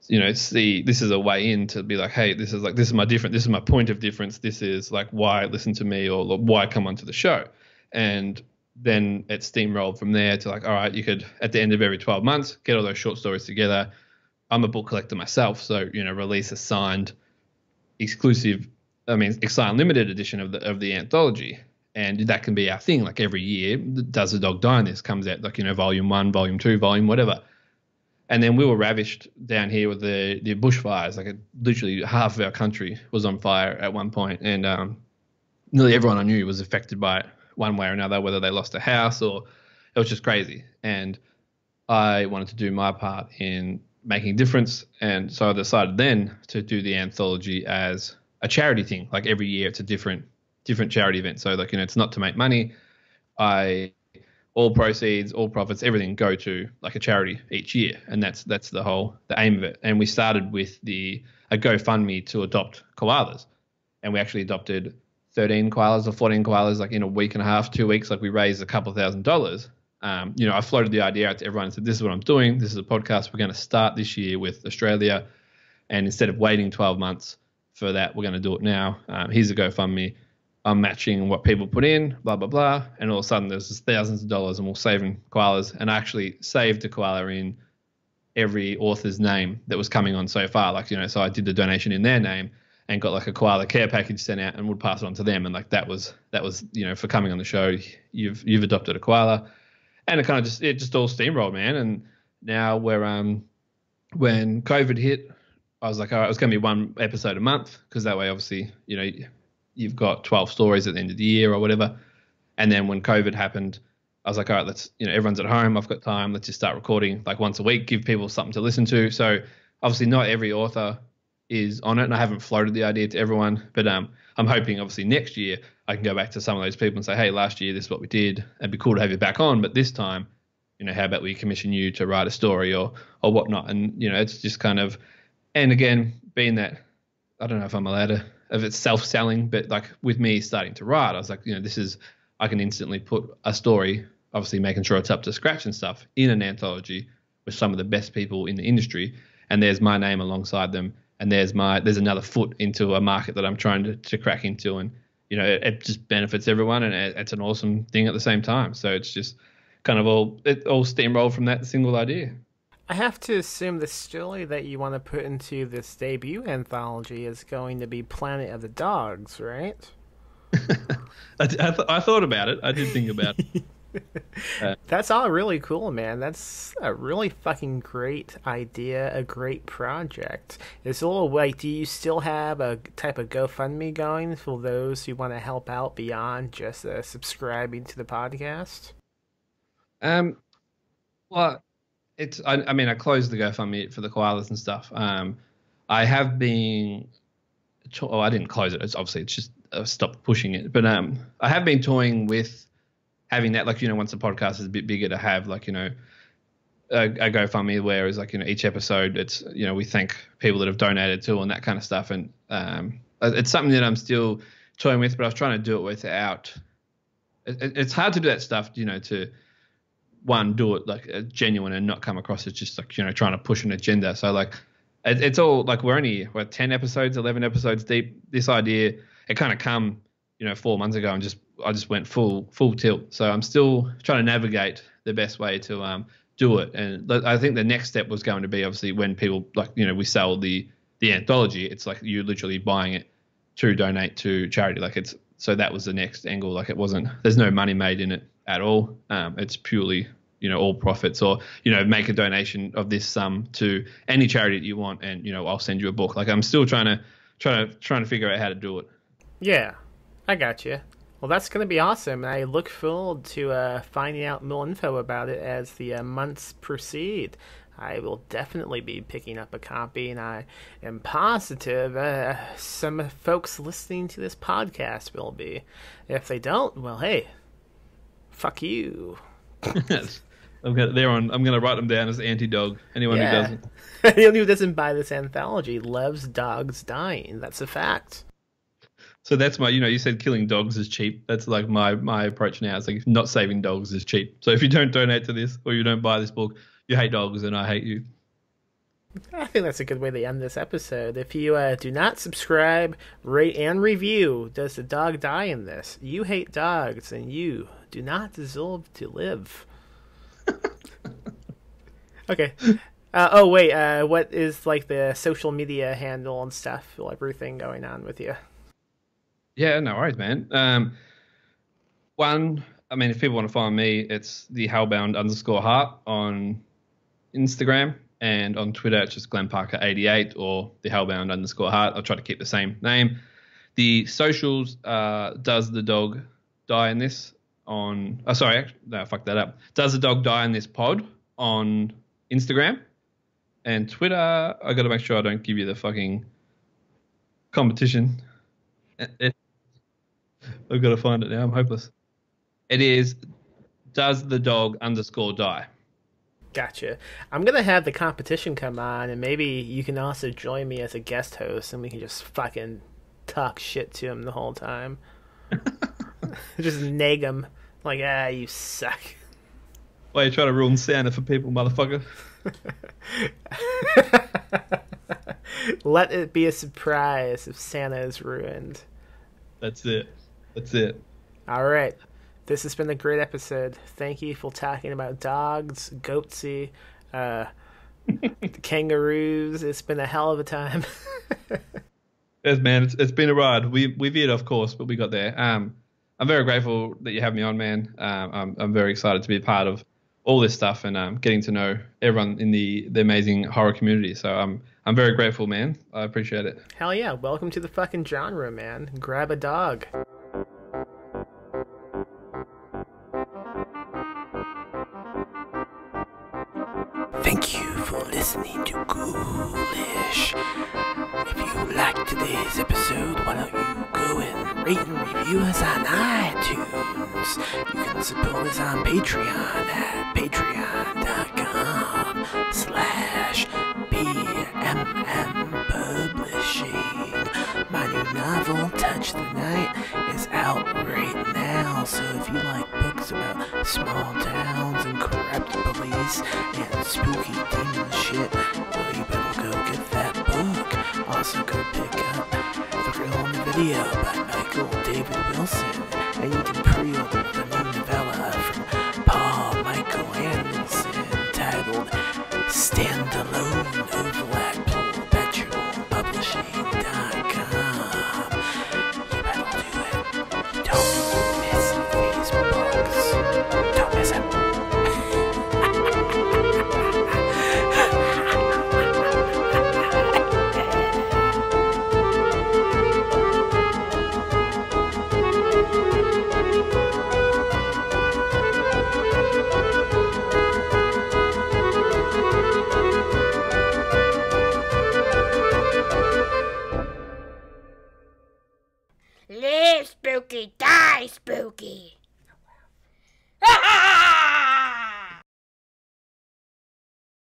this is a way in to be like, hey, this is my point of difference. This is like why listen to me or why come onto the show. And then it steamrolled from there to like, all right, you could at the end of every 12 months get all those short stories together. I'm a book collector myself, so release a signed limited edition of the anthology, and that can be our thing. Like every year, Does the Dog Die in This comes out, like volume 1, volume 2, volume whatever. And then we were ravished down here with the bushfires. Like literally half of our country was on fire at one point, and nearly everyone I knew was affected by it one way or another, whether they lost a house or it was just crazy. And I wanted to do my part in making a difference, and so I decided then to do the anthology as a charity thing. Like every year, it's a different charity event. So like it's not to make money. I all proceeds, all profits, everything go to like a charity each year, and that's the aim of it. And we started with a GoFundMe to adopt koalas, and we actually adopted 13 koalas or 14 koalas like in a week and a half, 2 weeks. Like we raised a couple of $1,000s. I floated the idea out to everyone and said, "This is what I'm doing. This is a podcast. We're going to start this year with Australia, and instead of waiting 12 months for that, we're going to do it now. Here's a GoFundMe. I'm matching what people put in, blah, blah, blah." And all of a sudden there's just thousands of dollars and we're saving koalas. And I actually saved a koala in every author's name that was coming on so far. Like, so I did the donation in their name and got like a koala care package sent out and would pass it on to them. And like that was, for coming on the show, you've adopted a koala. And it kind of just all steamrolled, man. And now when COVID hit, I was like, all right, it was going to be one episode a month, because that way, obviously, you've got 12 stories at the end of the year or whatever. And then when COVID happened, I was like, all right, let's, everyone's at home. I've got time. Let's just start recording like once a week, give people something to listen to. So obviously not every author is on it, and I haven't floated the idea to everyone, but I'm hoping obviously next year I can go back to some of those people and say, hey, last year this is what we did. It'd be cool to have you back on, but this time, how about we commission you to write a story or whatnot? And it's just kind of, and again, being that, I don't know if I'm allowed to, if it's self-selling, but like with me starting to write, I was like, I can instantly put a story, obviously making sure it's up to scratch and stuff, in an anthology with some of the best people in the industry, and there's my name alongside them, and there's another foot into a market that I'm trying to crack into, and it just benefits everyone, and it's an awesome thing at the same time. So it's just kind of all steamrolled from that single idea. I have to assume the story that you want to put into this debut anthology is going to be Planet of the Dogs, right? I thought about it. I did think about it. That's all really cool, man. That's a really fucking great idea, a great project. It's a little like, do you still have a type of GoFundMe going for those who want to help out beyond just subscribing to the podcast? Well, I closed the GoFundMe for the koalas and stuff. I have been, I didn't close it. It's just stopped pushing it. But I have been toying with having that, like, once the podcast is a bit bigger, to have like, a GoFundMe, whereas like, each episode it's, we thank people that have donated to and that kind of stuff. And it's something that I'm still toying with, but I was trying to do it without, it's hard to do that stuff, to one, do it like genuine and not come across as just like, trying to push an agenda. So like, it's all like, we're 10 episodes, 11 episodes deep. This idea, it kind of come, 4 months ago, and I just went full tilt. So I'm still trying to navigate the best way to do it. And I think the next step was going to be, obviously, when people like, we sell the anthology, it's like you literally buying it to donate to charity. Like so that was the next angle. Like there's no money made in it at all. It's purely, all profits, or, make a donation of this sum to any charity that you want, and, I'll send you a book. Like I'm still trying to figure out how to do it. Yeah, I got you. Well, that's going to be awesome. I look forward to finding out more info about it as the months proceed. I will definitely be picking up a copy, and I am positive some folks listening to this podcast will be. If they don't, well, hey, fuck you. I'm going to write them down as anti-dog. Anyone who doesn't. Anyone who doesn't buy this anthology loves dogs dying. That's a fact. So that's my, you said killing dogs is cheap. That's like my approach now. It's like not saving dogs is cheap. So if you don't donate to this, or you don't buy this book, you hate dogs and I hate you. I think that's a good way to end this episode. If you do not subscribe, rate, and review, does the dog die in this? You hate dogs, and you do not deserve to live. Okay. What is like the social media handle and stuff, everything going on with you? Yeah, no worries, man. If people want to find me, it's the Hellbound _heart on Instagram, And on Twitter, it's just Glenn Parker 88 or the Hellbound_Heart. I'll try to keep the same name. The socials, does the dog die in this on... Oh, sorry, no, I fucked that up. Does the dog die in this pod on Instagram? And Twitter, I got to make sure I don't give you the fucking competition. I've got to find it now. I'm hopeless. It is does the dog _die. Gotcha. I'm gonna have the competition come on, and maybe you can also join me as a guest host, and we can just fucking talk shit to him the whole time. Just nag him like, you suck. Why are you trying to ruin Santa for people, motherfucker? Let it be a surprise if Santa is ruined. That's it. That's it. All right. This has been a great episode. Thank you for talking about dogs, goatse, kangaroos. It's been a hell of a time. Yes, man. It's been a ride. We veered off course, but we got there. I'm very grateful that you have me on, man. I'm very excited to be a part of all this stuff and getting to know everyone in the amazing horror community. So I'm very grateful, man. I appreciate it. Hell yeah. Welcome to the fucking genre, man. Grab a dog. Thank you for listening to Ghoulish. If you liked today's episode, why don't you go and rate and review us on iTunes. You can support us on Patreon at patreon.com/BMM Publishing. My new novel, Touch the Night, is out right now, so if you like books about small towns and corrupt police and spooky demon shit, well, you better go get that book. Also go pick up Thrill on the Video by Michael David Wilson, and you can pre-order the new novella from Paul Michael Anderson titled Standalone over at perpetualpublishing.com. You better do it. Don't miss these books. Don't miss them. Live spooky, die spooky.